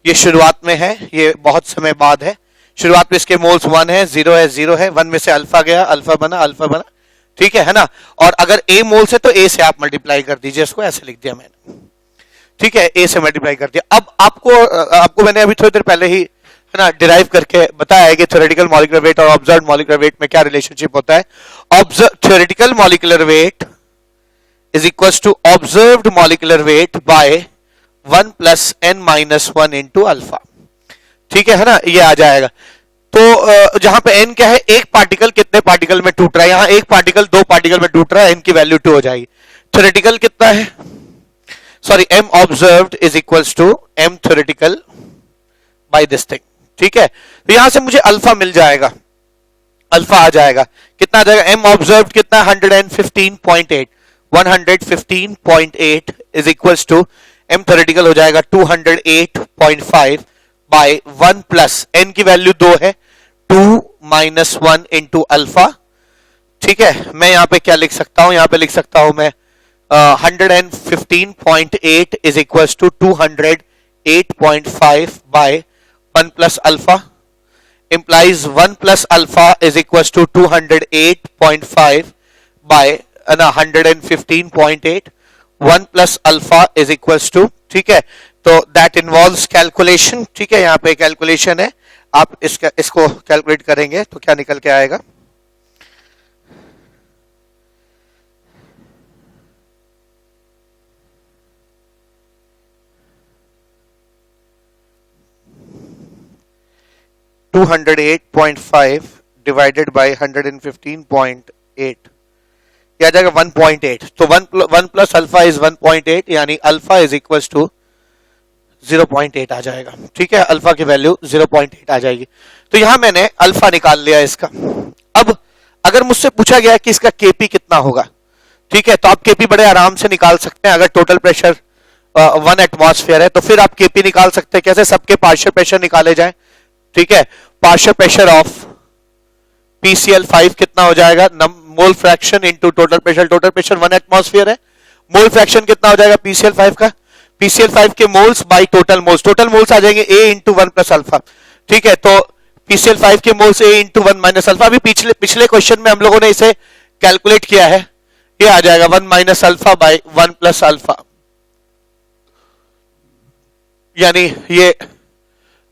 ये शुरुआत में है, ये बहुत समय बाद है. शुरुआत में इसके मोल्स 1 है, 0 है, 0 है. 1 में से अल्फा गया, अल्फा बना. ठीक है ना. और अगर ए मोल्स है तो ए से आप मल्टीप्लाई कर दीजिए. इसको ऐसे लिख दिया मैंने. ठीक है, ए से मल्टीप्लाई कर दिया. अब आपको मैंने अभी थोड़ी देर पहले ही है ना डिराइव करके बताया है कि थ्योरेटिकल मॉलिक्यूलर वेट और ऑब्जर्व्ड मॉलिक्यूलर वेट में क्या रिलेशनशिप होता है. Theoretical molecular weight is equal to observed molecular weight by 1 plus n minus 1 into alpha. ठीक है ना, ये आ जाएगा. तो जहां पे n क्या है, एक पार्टिकल कितने पार्टिकल में टूट रहा है, यहां एक पार्टिकल 2 पार्टिकल में टूट रहा है, n की वैल्यू 2 हो जाएगी. थ्योरेटिकल कितना है, sorry m observed is equals to m theoretical by this thing. ठीक है, तो यहां से मुझे अल्फा मिल जाएगा, अल्फा आ जाएगा. कितना आ जाएगा, m ऑब्जर्व्ड कितना, 115.8. 115.8 is equals to m theoretical हो जाएगा 208.5 बाय 1 प्लस n की वैल्यू 2 है, 2 माइनस 1 इंटू अल्फा. ठीक है, मैं यहां पे क्या लिख सकता हूं, यहां पे लिख सकता हूं मैं 115.8 is equals to 208.5 by 1 plus alpha implies 1 plus alpha is equals to 208.5 by 115.8. 1 plus alpha is equals to, ठीक है, तो that involves calculation. ठीक है, यहाँ पे कैलकुलेशन है, आप इसको कैलकुलेट करेंगे तो क्या निकल के आएगा. (208.5) divided by 115.8 क्या आ जाएगा 1.8. तो 1 प्लस अल्फा इज 1.8, यानी अल्फा इज इक्वल टू 0.8 आ जाएगा. ठीक है, अल्फा की वैल्यू 0.8 आ जाएगी. तो यहां मैंने अल्फा निकाल लिया इसका. अब अगर मुझसे पूछा गया कि इसका केपी कितना होगा, ठीक है, तो आप केपी बड़े आराम से निकाल सकते हैं. अगर टोटल प्रेशर 1 एटमॉस्फेयर है तो फिर आप केपी निकाल सकते हैं. कैसे, सबके पार्शियल प्रेशर निकाले जाए. ठीक है, पार्शियल प्रेशर ऑफ PCl5 कितना हो जाएगा, मोल fraction into total pressure. Total pressure 1 atmosphere है, मोल फ्रैक्शन कितना हो जाएगा PCl5 का, PCl5 के moles by total moles, total moles आ जाएंगे A इंटू 1 प्लस अल्फा। ठीक है, तो PCl5 के moles A into 1 minus alpha. अभी पिछले क्वेश्चन में हम लोगों ने इसे कैलकुलेट किया है, ये आ जाएगा 1 minus alpha by 1 plus alpha, यानी ये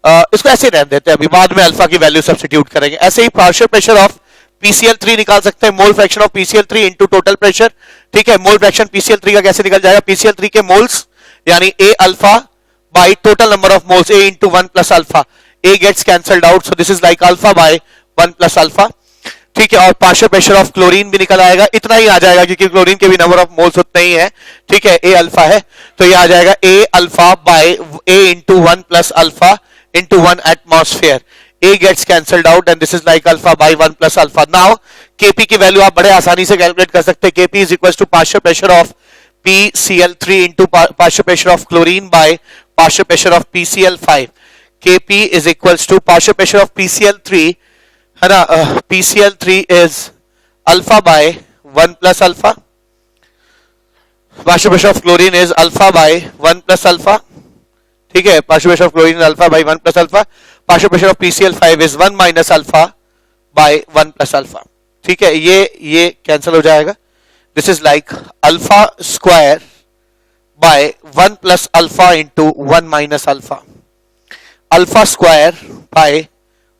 इसको ऐसे रहने देते हैं, अभी बाद में अल्फा की वैल्यू सब्स्टिट्यूट करेंगे। ऐसे ही पार्शियल प्रेशर ऑफ PCl3 निकाल सकते हैं, मोल fraction of PCl3 into total pressure. ठीक है, मोल फ्रैक्शन PCl3 का कैसे निकल जाएगा, PCl3 के मोल्स यानी A alpha by total number of moles A into 1 plus alpha, A gets cancelled out, so this is like alpha by 1 plus alpha. ठीक है, और पार्शियल प्रेशर ऑफ क्लोरीन भी निकल आएगा, इतना ही आ जाएगा क्योंकि क्लोरीन के भी नंबर ऑफ मोल्स उतने ही है। ठीक है, A अल्फा है तो ये आ जाएगा A alpha bye A into 1 plus alpha into 1 atmosphere, A gets cancelled out and this is like alpha by 1 plus alpha. Now Kp की वैल्यू आप बड़े आसानी से कैलकुलेट कर सकते हैं, Kp is equals to partial pressure of PCl3 into partial pressure of chlorine by partial pressure of PCl5. Kp is equals to partial pressure of PCl3 है ना, PCl3 is alpha by 1 plus alpha, partial pressure of chlorine is alpha by 1 plus alpha। ठीक है, partial pressure of chlorine alpha by 1 plus alpha, partial pressure of PCl5 is 1 minus alpha by 1 plus alpha. ठीक है, ये cancel हो जाएगा, this is like alpha square by 1 plus alpha into 1 minus alpha, alpha square by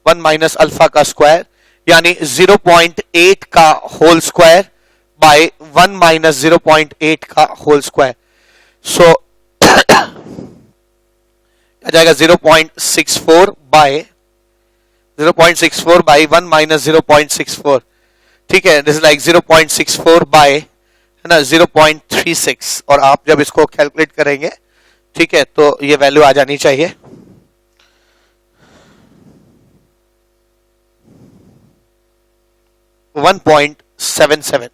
1 minus alpha का square यानी 0.8 का whole square bye 1 minus 0.8 का whole square, सो आ जाएगा 0.64 बाय 1 माइनस 0.64। ठीक है, दिस इज लाइक 0.64 बाय है ना 0.36, और आप जब इसको कैलकुलेट करेंगे ठीक है तो ये वैल्यू आ जानी चाहिए 1.77।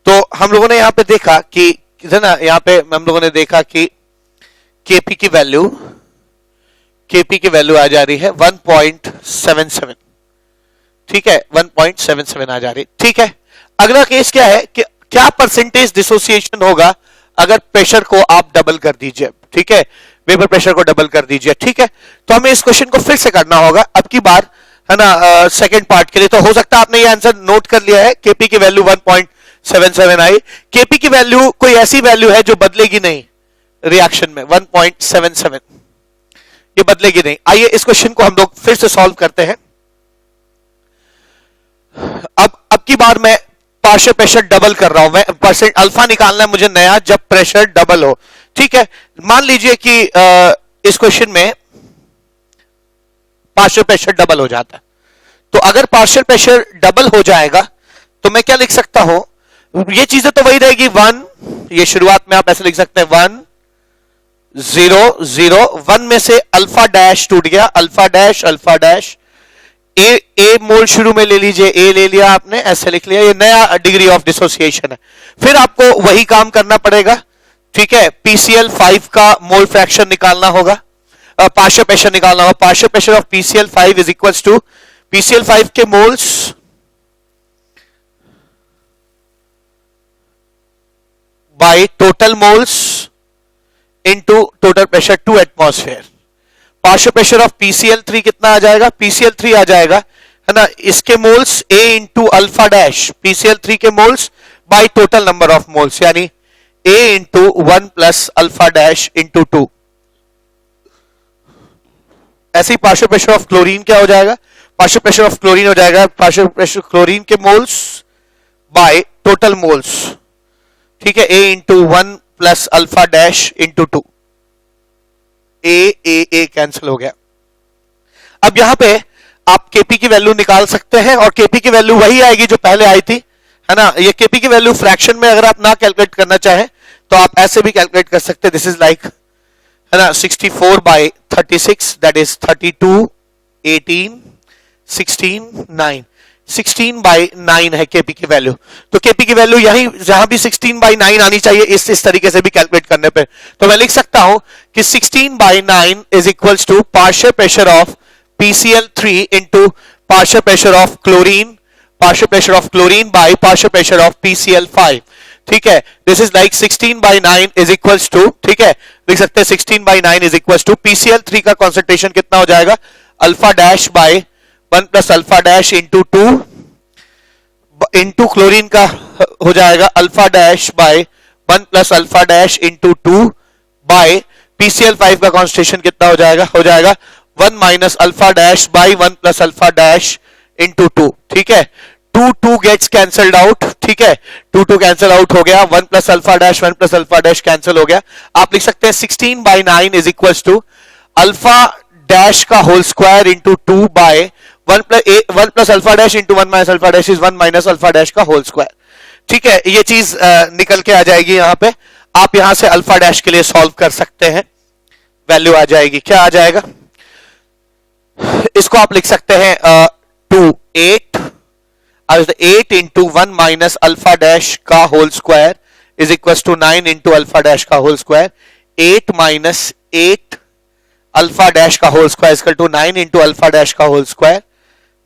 तो हम लोगों ने यहां पे देखा कि है ना, यहां पे हम लोगों ने देखा कि Kp की वैल्यू आ जा रही है 1.77। ठीक है, 1.77 आ जा रही। ठीक है, अगला केस क्या है कि क्या परसेंटेज डिसोसिएशन होगा अगर प्रेशर को आप डबल कर दीजिए। ठीक है, वेपर प्रेशर को डबल कर दीजिए। ठीक है, तो हमें इस क्वेश्चन को फिर से करना होगा अब की बार है ना, सेकंड पार्ट के लिए। तो हो सकता है आपने ये आंसर नोट कर लिया है, Kp की वैल्यू 1.77 आई। Kp की वैल्यू कोई ऐसी वैल्यू है जो बदलेगी नहीं रिएक्शन में, 1.77 ये बदलेगी नहीं। आइए इस क्वेश्चन को हम लोग फिर से सॉल्व करते हैं। अब की बार मैं पार्शियल प्रेशर डबल कर रहा हूं, मैं परसेंट अल्फा निकालना है मुझे नया जब प्रेशर डबल हो। ठीक है, मान लीजिए कि इस क्वेश्चन में पार्शियल प्रेशर डबल हो जाता है, तो अगर पार्शियल प्रेशर डबल हो जाएगा तो मैं क्या लिख सकता हूं, ये चीजें तो वही रहेगी 1, ये शुरुआत में आप ऐसे लिख सकते हैं 1 0 0 1 में से अल्फा डैश टूट गया, अल्फा डैश ए मोल शुरू में ले लीजिए, ए ले लिया आपने, ऐसे लिख लिया, ये नया डिग्री ऑफ डिसोसिएशन है। फिर आपको वही काम करना पड़ेगा। ठीक है, PCl5 का मोल फ्रैक्शन निकालना होगा, पार्शियल प्रेशर निकालना होगा। Partial pressure of PCl5 is equals to PCl5 के moles by total moles into total pressure 2 atmosphere. Partial pressure of PCl3 कितना आ जाएगा, PCl3 आ जाएगा है ना, इसके moles A into alpha dash, PCl3 के moles by total number of moles यानी A into 1 plus alpha dash into 2। ऐसे ही पार्शियल प्रेशर ऑफ क्लोरीन क्या हो जाएगा, पार्शियल प्रेशर ऑफ क्लोरीन हो जाएगा पार्शियल प्रेशर क्लोरीन के मोल्स बाय टोटल मोल्स। ठीक है, A into 1 plus alpha dash into 2, A cancel हो गया। अब यहां पे आप Kp की वैल्यू निकाल सकते हैं और Kp की वैल्यू वही आएगी जो पहले आई थी है ना। ये Kp की वैल्यू फ्रैक्शन में अगर आप ना कैलकुलेट करना चाहें तो आप ऐसे भी कैलकुलेट कर सकते हैं, दिस इज लाइक है ना 64 बाय 36 दैट इज 32 18 16 9, 16 बाई 9 है Kp की वैल्यू। तो Kp की वैल्यू यही जहां भी 16 बाई 9 आनी चाहिए इस तरीके से भी कैलकुलेट करने पे, तो मैं लिख सकता हूं कि 16 by 9 is equals to partial pressure of PCl3 into partial pressure of chlorine by partial pressure of PCl5। ठीक है, this is like 16/9 is equals to, ठीक है, लिख सकते हैं 16/9 इज इक्वल्स टू PCl3 का कॉन्सेंट्रेशन कितना हो जाएगा, alpha dash by 1 plus alpha dash into 2 into chlorine का हो जाएगा alpha dash by 1 plus alpha dash into 2 by PCl5 का कॉन्सेंट्रेशन कितना हो जाएगा 1 minus alpha dash by 1 plus alpha dash into 2, ठीक है, 2 गेट्स कैंसल्ड आउट, ठीक है, 2 कैंसल आउट हो गया, 1 प्लस अल्फा डैश कैंसिल हो गया, आप लिख सकते हैं 16/9 is equals to alpha dash का whole square into 2 by 1 plus alpha dash into 1 minus alpha dash is 1 minus alpha dash का होल स्क्वायर, ठीक है, ये चीज निकल के आ जाएगी यहां पे, आप यहां से अल्फा डैश के लिए सॉल्व कर सकते हैं, वैल्यू आ जाएगी, क्या आ जाएगा, इसको आप लिख सकते हैं 8 इंटू 1 माइनस अल्फा डैश का whole square is equal to 9 into alpha dash का whole square, 8 minus 8 alpha dash का whole square equal to 9 into alpha dash का होल स्क्वायर,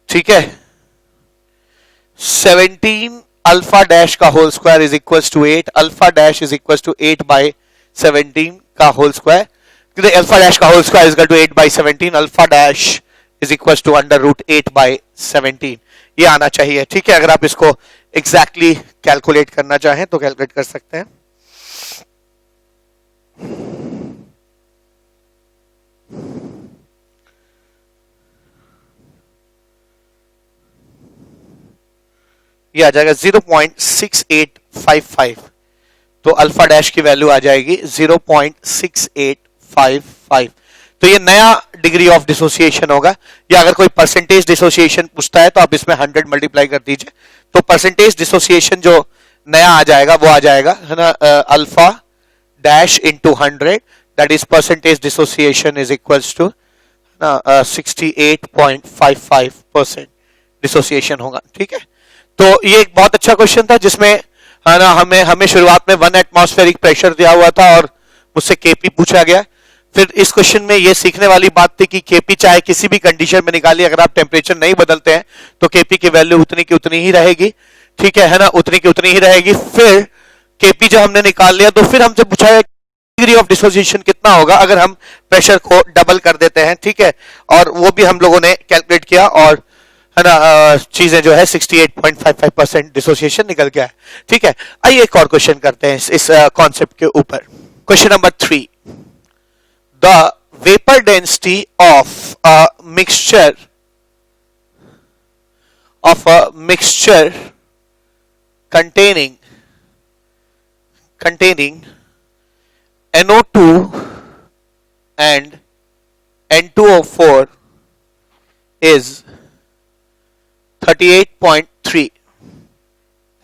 ठीक है, 17 अल्फा डैश का whole square is equal to 8, alpha dash is equal to 8 by 17 का whole square, alpha dash का whole square is equal to 8 by 17, alpha dash is equal to under root 8 by 17, ये आना चाहिए, ठीक है, अगर आप इसको एग्जैक्टली कैलकुलेट करना चाहें तो कैलकुलेट कर सकते हैं। ये आ जाएगा 0.6855, तो अल्फा डैश की वैल्यू आ जाएगी 0.6855, तो ये नया डिग्री ऑफ डिसोसिएशन होगा, या अगर कोई परसेंटेज डिसोसिएशन पूछता है तो आप इसमें 100 मल्टीप्लाई कर दीजिए, तो परसेंटेज डिसोसिएशन जो नया आ जाएगा वो आ जाएगा, है ना, alpha dash into 100, that is percentage dissociation is equals to 68.55% dissociation होगा, ठीक है, तो ये एक बहुत अच्छा क्वेश्चन था जिसमें, है ना, हमें शुरुआत में 1 एटमॉस्फेरिक प्रेशर दिया हुआ था और मुझसे केपी पूछा गया, फिर इस क्वेश्चन में ये सीखने वाली बात थी कि केपी चाहे किसी भी कंडीशन में निकालिए, अगर आप टेम्परेचर नहीं बदलते हैं तो केपी की वैल्यू उतनी की उतनी ही रहेगी, ठीक है ना, उतनी की उतनी ही रहेगी। फिर केपी जब हमने निकाल लिया तो फिर हमसे पूछा है डिग्री ऑफ डिसोसिएशन कितना होगा अगर हम प्रेशर को डबल कर देते हैं, ठीक है, और वो भी हम लोगों ने कैलकुलेट किया और, है ना, चीजें जो है 68.55% डिसोसिएशन निकल गया है, ठीक है। आइए एक और क्वेश्चन करते हैं इस कॉन्सेप्ट के ऊपर। Question number 3, the vapor density of a mixture containing NO2 and N2O4 is 38.3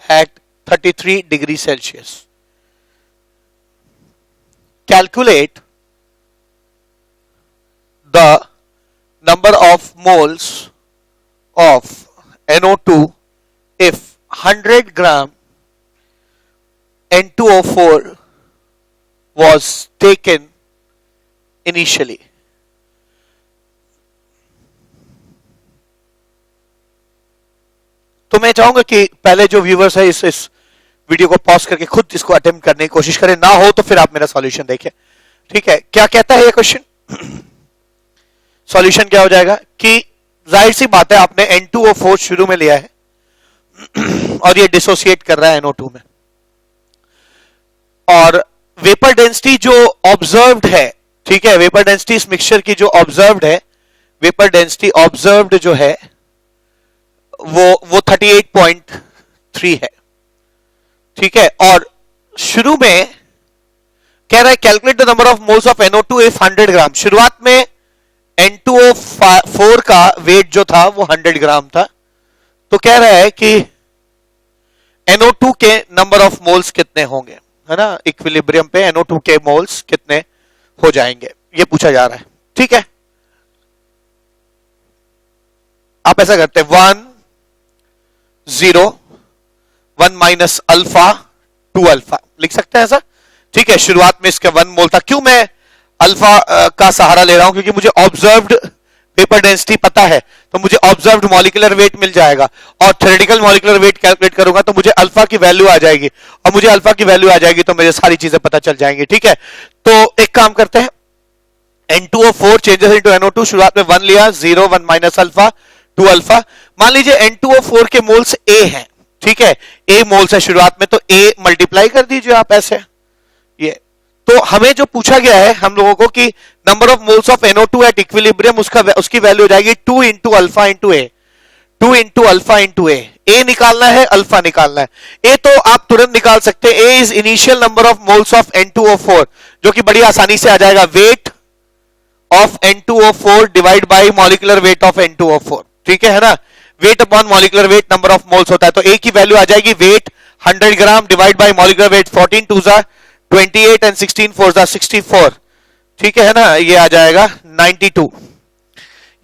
at 33 degrees Celsius. Calculate the number of moles of NO2 if 100 gram N2O4 was taken initially. तो मैं चाहूंगा कि पहले जो व्यूवर्स है इस वीडियो को pause करके खुद इसको अटेम्प्ट करने की कोशिश करें, ना हो तो फिर आप मेरा सॉल्यूशन देखें, ठीक है। क्या कहता है ये क्वेश्चन, सॉल्यूशन क्या हो जाएगा कि जाहिर सी बात है आपने N2O4 शुरू में लिया है और ये डिसोसिएट कर रहा है NO2 में, और वेपर डेंसिटी जो ऑब्जर्व्ड है, ठीक है, वेपर डेंसिटी इस मिक्सचर की जो ऑब्जर्व्ड है, वेपर डेंसिटी ऑब्जर्व्ड जो है वो 38.3 है, ठीक है, और शुरू में कह रहा है calculate the number of moles of NO2 if 100 ग्राम, शुरुआत में N2O4 का वेट जो था वो 100 ग्राम था, तो कह रहा है कि NO2 के नंबर ऑफ मोल्स कितने होंगे, है ना, इक्विलिब्रियम पे NO2 के मोल्स कितने हो जाएंगे, ये पूछा जा रहा है, ठीक है। आप ऐसा करते हैं 1 0 1 माइनस अल्फा 2 अल्फा लिख सकते हैं ऐसा, ठीक है। शुरुआत में इसका 1 मोल था, क्यों मैं अल्फा का सहारा ले रहा हूं, क्योंकि मुझे ऑब्जर्व्ड वेपर डेंसिटी पता है, तो तो मुझे ऑब्जर्व्ड मॉलिक्यूलर वेट मिल जाएगा, और थ्योरेटिकल मॉलिक्यूलर वेट कैलकुलेट करूंगा तो मुझे अल्फा की वैल्यू आ जाएगी, और मुझे अल्फा की वैल्यू आ जाएगी तो मुझे सारी चीजें पता चल जाएंगी। ठीक है, तो एक काम करते हैं, N2O4 चेंजेस इनटू NO2, शुरुआत में 1 लिया, 0 1 माइनस अल्फा 2 अल्फा। मान लीजिए N2O4 के मोल्स A हैं, ठीक है, A मोल्स है शुरुआत में, तो A मल्टीप्लाई कर दीजिए आप ऐसे। ये तो हमें जो पूछा गया है हम लोगों को कि number of moles of NO2 at equilibrium, उसकी वैल्यू हो जाएगी 2 into alpha into A, 2 into alpha into ए निकालना है, अल्फा निकालना है। ए तो आप तुरंत निकाल सकते हैं, A is initial number of moles of N2O4, जो कि बड़ी आसानी से आ जाएगा, weight of N2O4 divide by molecular weight of N2O4, ठीक है ना, weight upon molecular weight number of moles होता है, तो ए की वैल्यू आ जाएगी weight 100 gram divide by molecular weight 14 2 जा 28 एंड 16 4 जा 64, ठीक है ना, ये आ जाएगा 92।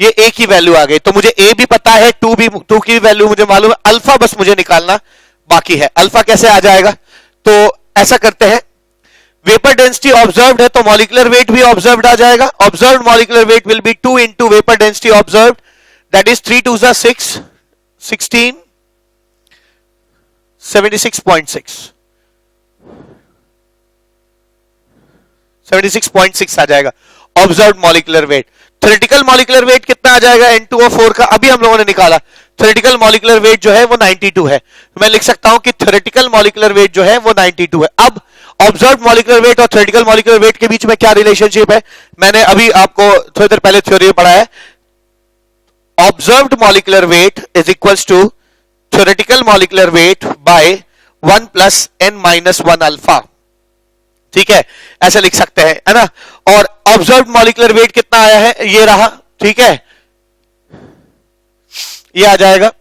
ये ए की वैल्यू आ गई, तो मुझे ए भी पता है, 2 की वैल्यू मुझे मालूम है, अल्फा बस मुझे निकालना बाकी है। अल्फा कैसे आ जाएगा, तो ऐसा करते हैं, वेपर डेंसिटी ऑब्जर्व्ड है तो मॉलिक्यूलर वेट भी ऑब्जर्व्ड आ जाएगा, observed molecular weight will be 2 into vapour density observed, that is 3 2 जा 6 16 76.6 76.6 आ जाएगा observed molecular wait. Theoretical molecular wait कितना आ जाएगा N2O4 का, अभी हम लोगों ने निकाला, थ्योरेटिकल मॉलिक्यूलर वेट जो है वो 92 है, मैं लिख सकता हूं कि थ्योरेटिकल मॉलिक्यूलर वेट जो है वो 92 है। अब ऑब्जर्व्ड मॉलिक्यूलर वेट और थ्योरेटिकल मॉलिक्यूलर वेट के बीच में क्या रिलेशनशिप है, मैंने अभी आपको थोड़ी देर पहले थ्योरी में पढ़ा है, observed molecular weight is equals to theoretical molecular weight by 1 plus n-1 alpha, ठीक है, ऐसे लिख सकते हैं, है ना। और ऑब्जर्व्ड मॉलिक्यूलर वेट कितना आया है, ये रहा, ठीक है, ये आ जाएगा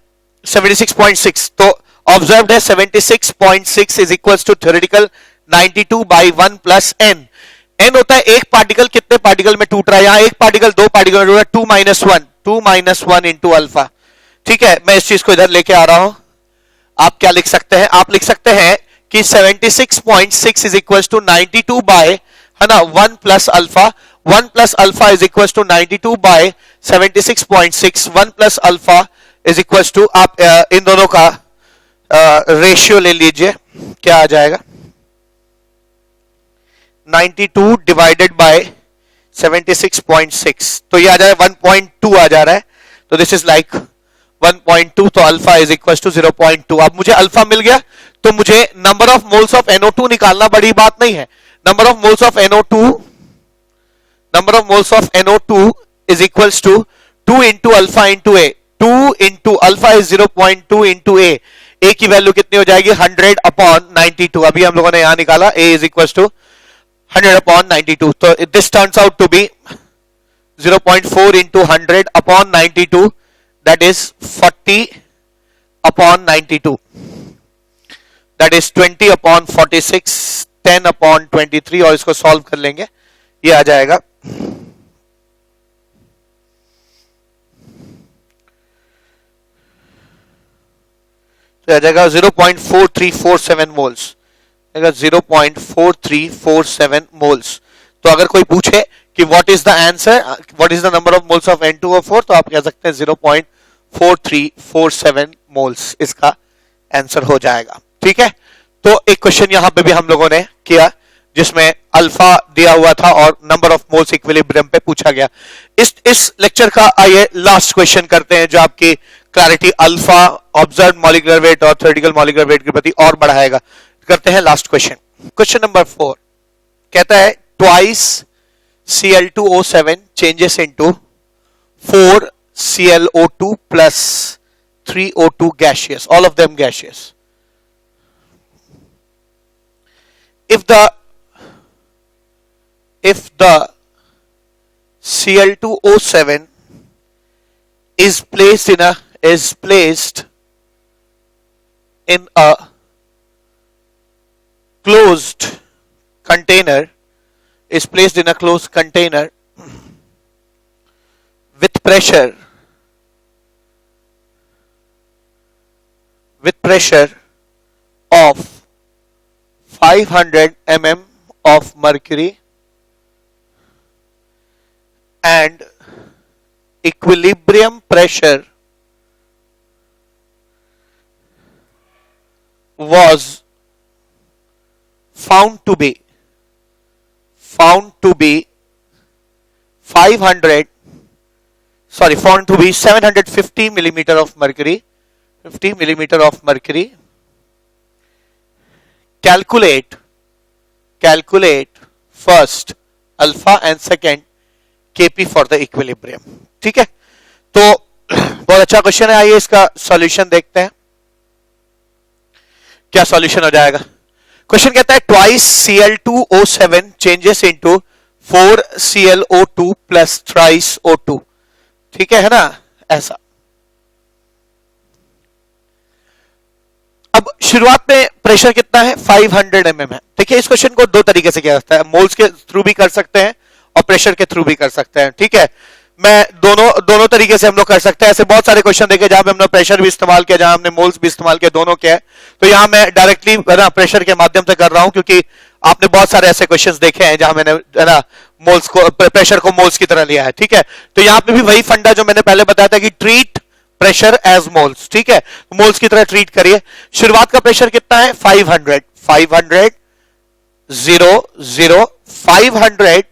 76.6, तो ऑब्जर्व्ड है 76.6 is equals to theoretical 92 by 1 plus n। n होता है एक पार्टिकल कितने पार्टिकल में टूट रहा है, यहां एक पार्टिकल 2 पार्टिकल में टूट रहा है, 2 माइनस 1 इंटू अल्फा, ठीक है। मैं इस चीज को इधर लेके आ रहा हूं, आप क्या लिख सकते हैं, आप लिख सकते हैं कि 76.6 इज इक्वल टू 92 बाय, है ना, 1 plus alpha, 1 plus alpha is equal to 92 by 76.6, 1 plus alpha is equal to, आप इन दोनों का रेशियो ले लीजिए, क्या आ जाएगा, 92 डिवाइडेड बाय 76.6, तो ये आ जाएगा 1.2 आ जा रहा है, तो दिस इज लाइक 1.2, तो अल्फा इज इक्वल टू 0.2। अब मुझे अल्फा मिल गया, तो मुझे number of moles of NO2 निकालना बड़ी बात नहीं है, number of moles of NO2 is equals to 2 into alpha into A, 2 into alpha is 0.2 into A की वैल्यू कितनी हो जाएगी 100 अपॉन 92, अभी हम लोगों ने यहां निकाला, a is equals to 100 upon 92, तो this turns out to be 0.4 into 100 upon 92, that is 40 upon 92, that is 20 upon 46, 10 upon 23, और इसको सॉल्व कर लेंगे, ये आ जाएगा तो आ जाएगा 0.4347 मोल्स, 0.4347 मोल्स। तो अगर कोई पूछे कि what is the answer, what is the number of moles of N2O4, तो आप कह सकते हैं 0.4347 मोल्स इसका आंसर हो जाएगा, ठीक है। तो एक क्वेश्चन यहां पे भी हम लोगों ने किया जिसमें अल्फा दिया हुआ था और नंबर ऑफ मोल्स इक्विलिब्रियम पे पूछा गया। इस लेक्चर का आइए लास्ट क्वेश्चन करते हैं, जो आपकी clarity alpha, observed molecular weight और थ्योरेटिकल मॉलिक्यूलर वेट के प्रति और बढ़ाएगा। करते हैं लास्ट क्वेश्चन, क्वेश्चन नंबर 4 कहता है twice Cl2O7 changes into 4ClO2 plus 3O2 gaseous, all of them gaseous. If the Cl2O7 is placed in a closed container, is placed in a closed container with pressure of 500 mm of mercury and equilibrium pressure was found to be 750 millimeter of mercury, 50 millimeter of mercury. Calculate first alpha and second kp for the equilibrium. ठीक है, तो बहुत अच्छा question है. आइए इसका solution देखते हैं. क्या सॉल्यूशन हो जाएगा. क्वेश्चन कहता है twice Cl2O7 changes into 4ClO2 plus thrice O2. ठीक है ना, ऐसा. अब शुरुआत में प्रेशर कितना है, 500 mm है. देखिए इस क्वेश्चन को दो तरीके से किया जाता है. मोल्स के थ्रू भी कर सकते हैं और प्रेशर के थ्रू भी कर सकते हैं. ठीक है, मैं दोनों तरीके से हम लोग कर सकते हैं. ऐसे बहुत सारे क्वेश्चन देखे जहां पे हमने प्रेशर भी इस्तेमाल किया, जहां हमने मोल्स भी इस्तेमाल किया, दोनों किया है. तो यहां मैं डायरेक्टली ना प्रेशर के माध्यम से कर रहा हूं, क्योंकि आपने बहुत सारे ऐसे क्वेश्चंस देखे हैं जहां मैंने है ना मोल्स को, प्रेशर को मोल्स की तरह लिया है. ठीक है, तो यहां पे भी वही फंडा जो मैंने पहले बताया था कि ट्रीट प्रेशर एज मोल्स. ठीक है, मोल्स की तरह ट्रीट करिए. शुरुआत का प्रेशर कितना है, 500 500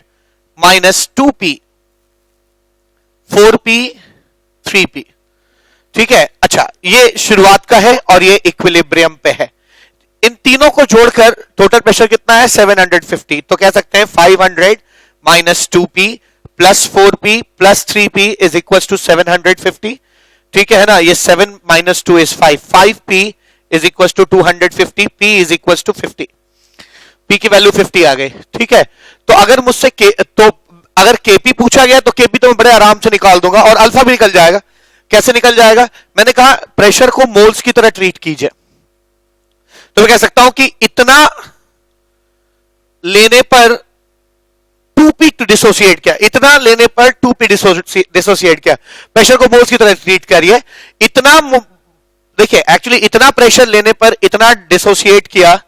माइनस 2p 4p 3p. ठीक है, अच्छा ये शुरुआत का है और ये इक्विलिब्रियम पे है. इन तीनों को जोड़कर टोटल प्रेशर कितना है, 750. तो कह सकते हैं 500 minus 2p plus 4p plus 3p is equal to 750. ठीक है ना, ये 7 minus 2 is 5. 5p is equal to 250. p is equal to 50. p की वैल्यू 50 आ गई. ठीक है, तो अगर मुझसे अगर kp पूछा गया तो kp तो मैं बड़े आराम से निकाल दूंगा और अल्फा भी निकल जाएगा. कैसे निकल जाएगा, मैंने कहा प्रेशर को मोल्स की तरह ट्रीट कीजिए. तो मैं कह सकता हूं कि इतना लेने पर 2p डिसोसिएट किया, इतना लेने पर 2p डिसोसिएट किया. प्रेशर को मोल्स की तरह ट्रीट करिए. इतना देखिए एक्चुअली इतना प्रेशर लेने पर इतना डिसोसिएट किया,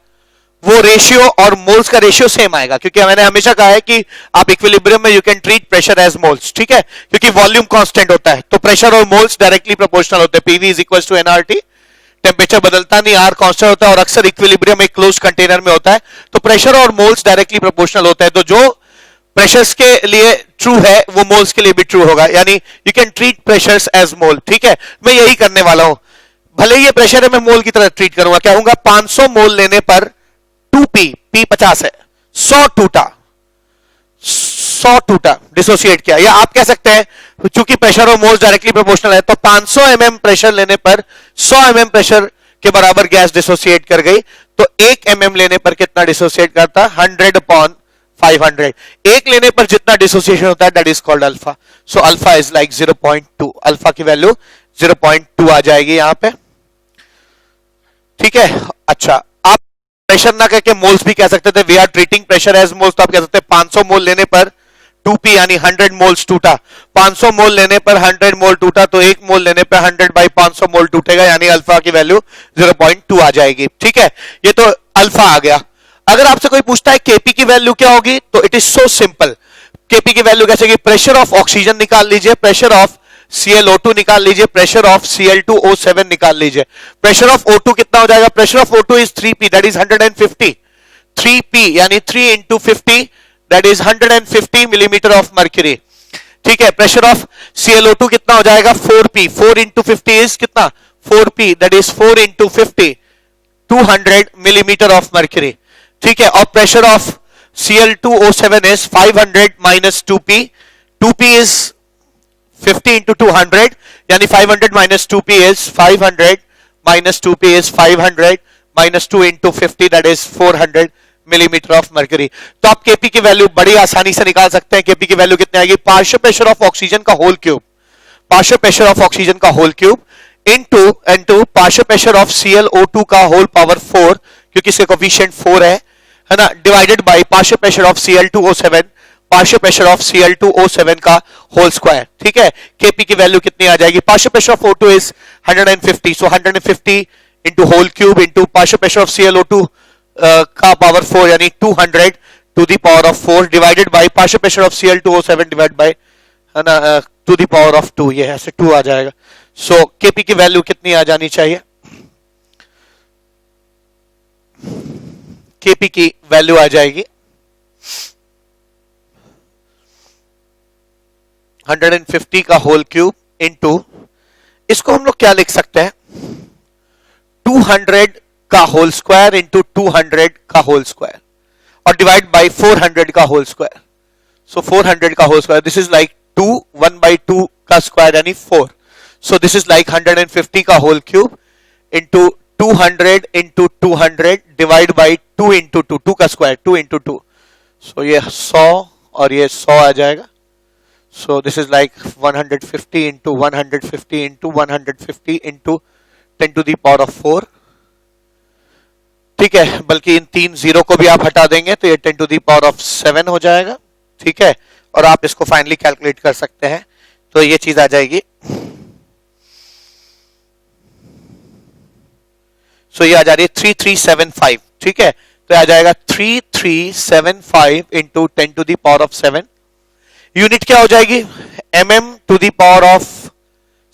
वो रेशियो और मोल्स का रेशियो सेम आएगा, क्योंकि मैंने हमेशा कहा है कि आप इक्विलिब्रियम में you can treat pressure as moles. ठीक है, क्योंकि वॉल्यूम कांस्टेंट होता है, तो प्रेशर और मोल्स डायरेक्टली प्रोपोर्शनल होते हैं. PV is equal to NRT. Temperature बदलता नहीं, आर कांस्टेंट होता है और अक्सर इक्विलिब्रियम एक क्लोज कंटेनर में होता है. तो प्रेशर और मोल्स डायरेक्टली प्रोपोर्शनल होता है. तो जो प्रेशर्स के लिए ट्रू है वो मोल्स के लिए भी ट्रू होगा, यानी you can treat pressures as mole. ठीक है, मैं यही करने वाला हूं. भले ये प्रेशर है, मैं मोल की तरह ट्रीट करूंगा. क्या होगा, 500 मोल लेने पर 2p, p 50 है, 100 टूटा डिसोसिएट किया. या आप कह सकते हैं चूंकि प्रेशर और मोल्स डायरेक्टली प्रोपोर्शनल है, तो 500 mm प्रेशर लेने पर 100 mm प्रेशर के बराबर गैस डिसोसिएट कर गई. तो 1 mm लेने पर कितना डिसोसिएट करता, 100 upon 500. एक लेने पर जितना डिसोसिएशन होता है that is called alpha. So alpha is like 0.2. Alpha की वैल्यू 0.2 आ जाएगी यहां पे. ठीक है, अच्छा आप प्रेशर ना कहकर मोल्स भी कह सकते थे. We are treating pressure as moles, तो आप कह सकते हैं 500 मोल लेने पर 2p यानी 100 मोल्स टूटा. 500 मोल लेने पर 100 मोल टूटा, तो 1 मोल लेने पर 100 बाई 500 मोल टूटेगा, यानी अल्फा की वैल्यू 0.2 आ जाएगी. ठीक है, ये तो अल्फा आ गया. अगर आपसे कोई पूछता है kp की वैल्यू क्या होगी, तो it is so simple. kp की वैल्यू कैसे, प्रेशर ऑफ ऑक्सीजन निकाल लीजिए, प्रेशर ऑफ Cl O2 निकाल लीजिए, प्रेशर ऑफ Cl2O7 निकाल लीजिए. प्रेशर ऑफ O2 कितना हो जाएगा, pressure of O2 is 3p, that is 150. 3p यानी 3 into 50, that is 150 millimetre of mercury. ठीक है, प्रेशर ऑफ Cl O2 कितना हो जाएगा, 4p. 4 इंटू 50 इज कितना, 4p, that is 4 into 50, 200 millimetre of mercury. ठीक है, और pressure of Cl2O7 is 500 minus 2p. 2p is 50 into 200, यानी 500 minus 2p is 500 minus 2p is 500 minus 2 into 50, that is 400 millimetre of mercury. तो आप kp की value बड़ी आसानी से निकाल सकते हैं. kp की वैल्यू कितनी आएगी, पार्शियल प्रेशर ऑफ ऑक्सीजन का whole cube, partial pressure of oxygen का whole cube into partial pressure of Cl O2 का होल पावर 4, क्योंकि इसके कोफिशिएंट 4 है ना, divided by partial pressure of Cl2O7, partial pressure of Cl2O7 का whole square. ठीक है, kp की वैल्यू कितनी आ जाएगी, partial pressure of O2 is 150, so 150 into whole cube into partial pressure of Cl O2 का पावर 4 यानी 200 to the power of 4 divided by partial pressure of Cl2O7 divide by है ना टू द पावर ऑफ 2, ये ऐसे 2 आ जाएगा। सो Kp की value कितनी आ जानी चाहिए? Kp की वैल्यू आ जाएगी 150 का होल क्यूब इंटू, इसको हम लोग क्या लिख सकते हैं, 200 का होल स्क्वायर इंटू 200 का होल स्क्वायर और डिवाइड बाय 400 का होल स्क्वायर। सो 400 का whole square, this is like 2, 1/2 का स्क्वायर यानी 4। सो दिस इज लाइक 150 का whole cube into 200 into 200 divide by 2 into 2, 2 का स्क्वायर 2 इंटू 2। सो ये 100 और ये 100 आ जाएगा। So this is like 150 into 150 into 150 into 10 to the power of 4। ठीक है, बल्कि इन 3 जीरो को भी आप हटा देंगे तो ये 10 टू द पावर ऑफ 7 हो जाएगा। ठीक है, और आप इसको फाइनली कैलकुलेट कर सकते हैं, तो ये चीज आ जाएगी। सो ये आ जा रही है 3375। ठीक है, तो आ जाएगा 3375 into 10 to the power of 7। Unit क्या हो जाएगी, mm to the power of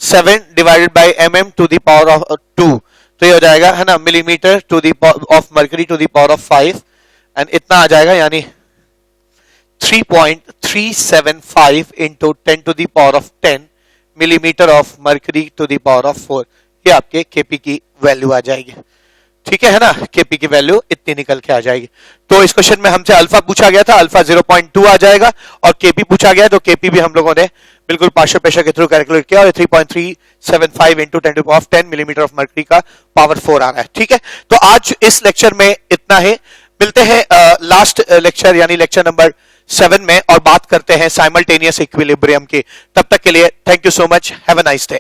7 divided by mm to the power of 2। तो ये हो जाएगा, है ना, millimetre to the of mercury to the power of 5 and इतना आ जाएगा, यानी 3.375 into 10 to the power of 10 millimetre of mercury to the power of 4। ये आपके Kp की वैल्यू आ जाएगी। ठीक है ना, Kp की वैल्यू इतनी निकल के आ जाएगी। तो इस क्वेश्चन में हमसे अल्फा पूछा गया था, अल्फा 0.2 आ जाएगा, और Kp पूछा गया तो Kp भी हम लोगों ने बिल्कुल पार्शियल प्रेशर के थ्रू कैलकुलेट किया और 3.375 into 10 to power of 10 millimetre of mercury का पावर 4 आ रहा है। ठीक है, तो आज इस लेक्चर में इतना है। मिलते हैं लास्ट लेक्चर यानी लेक्चर नंबर 7 में और बात करते हैं साइमल्टेनियस इक्विलिब्रियम की। तब तक के लिए thank you so much, have a nice day.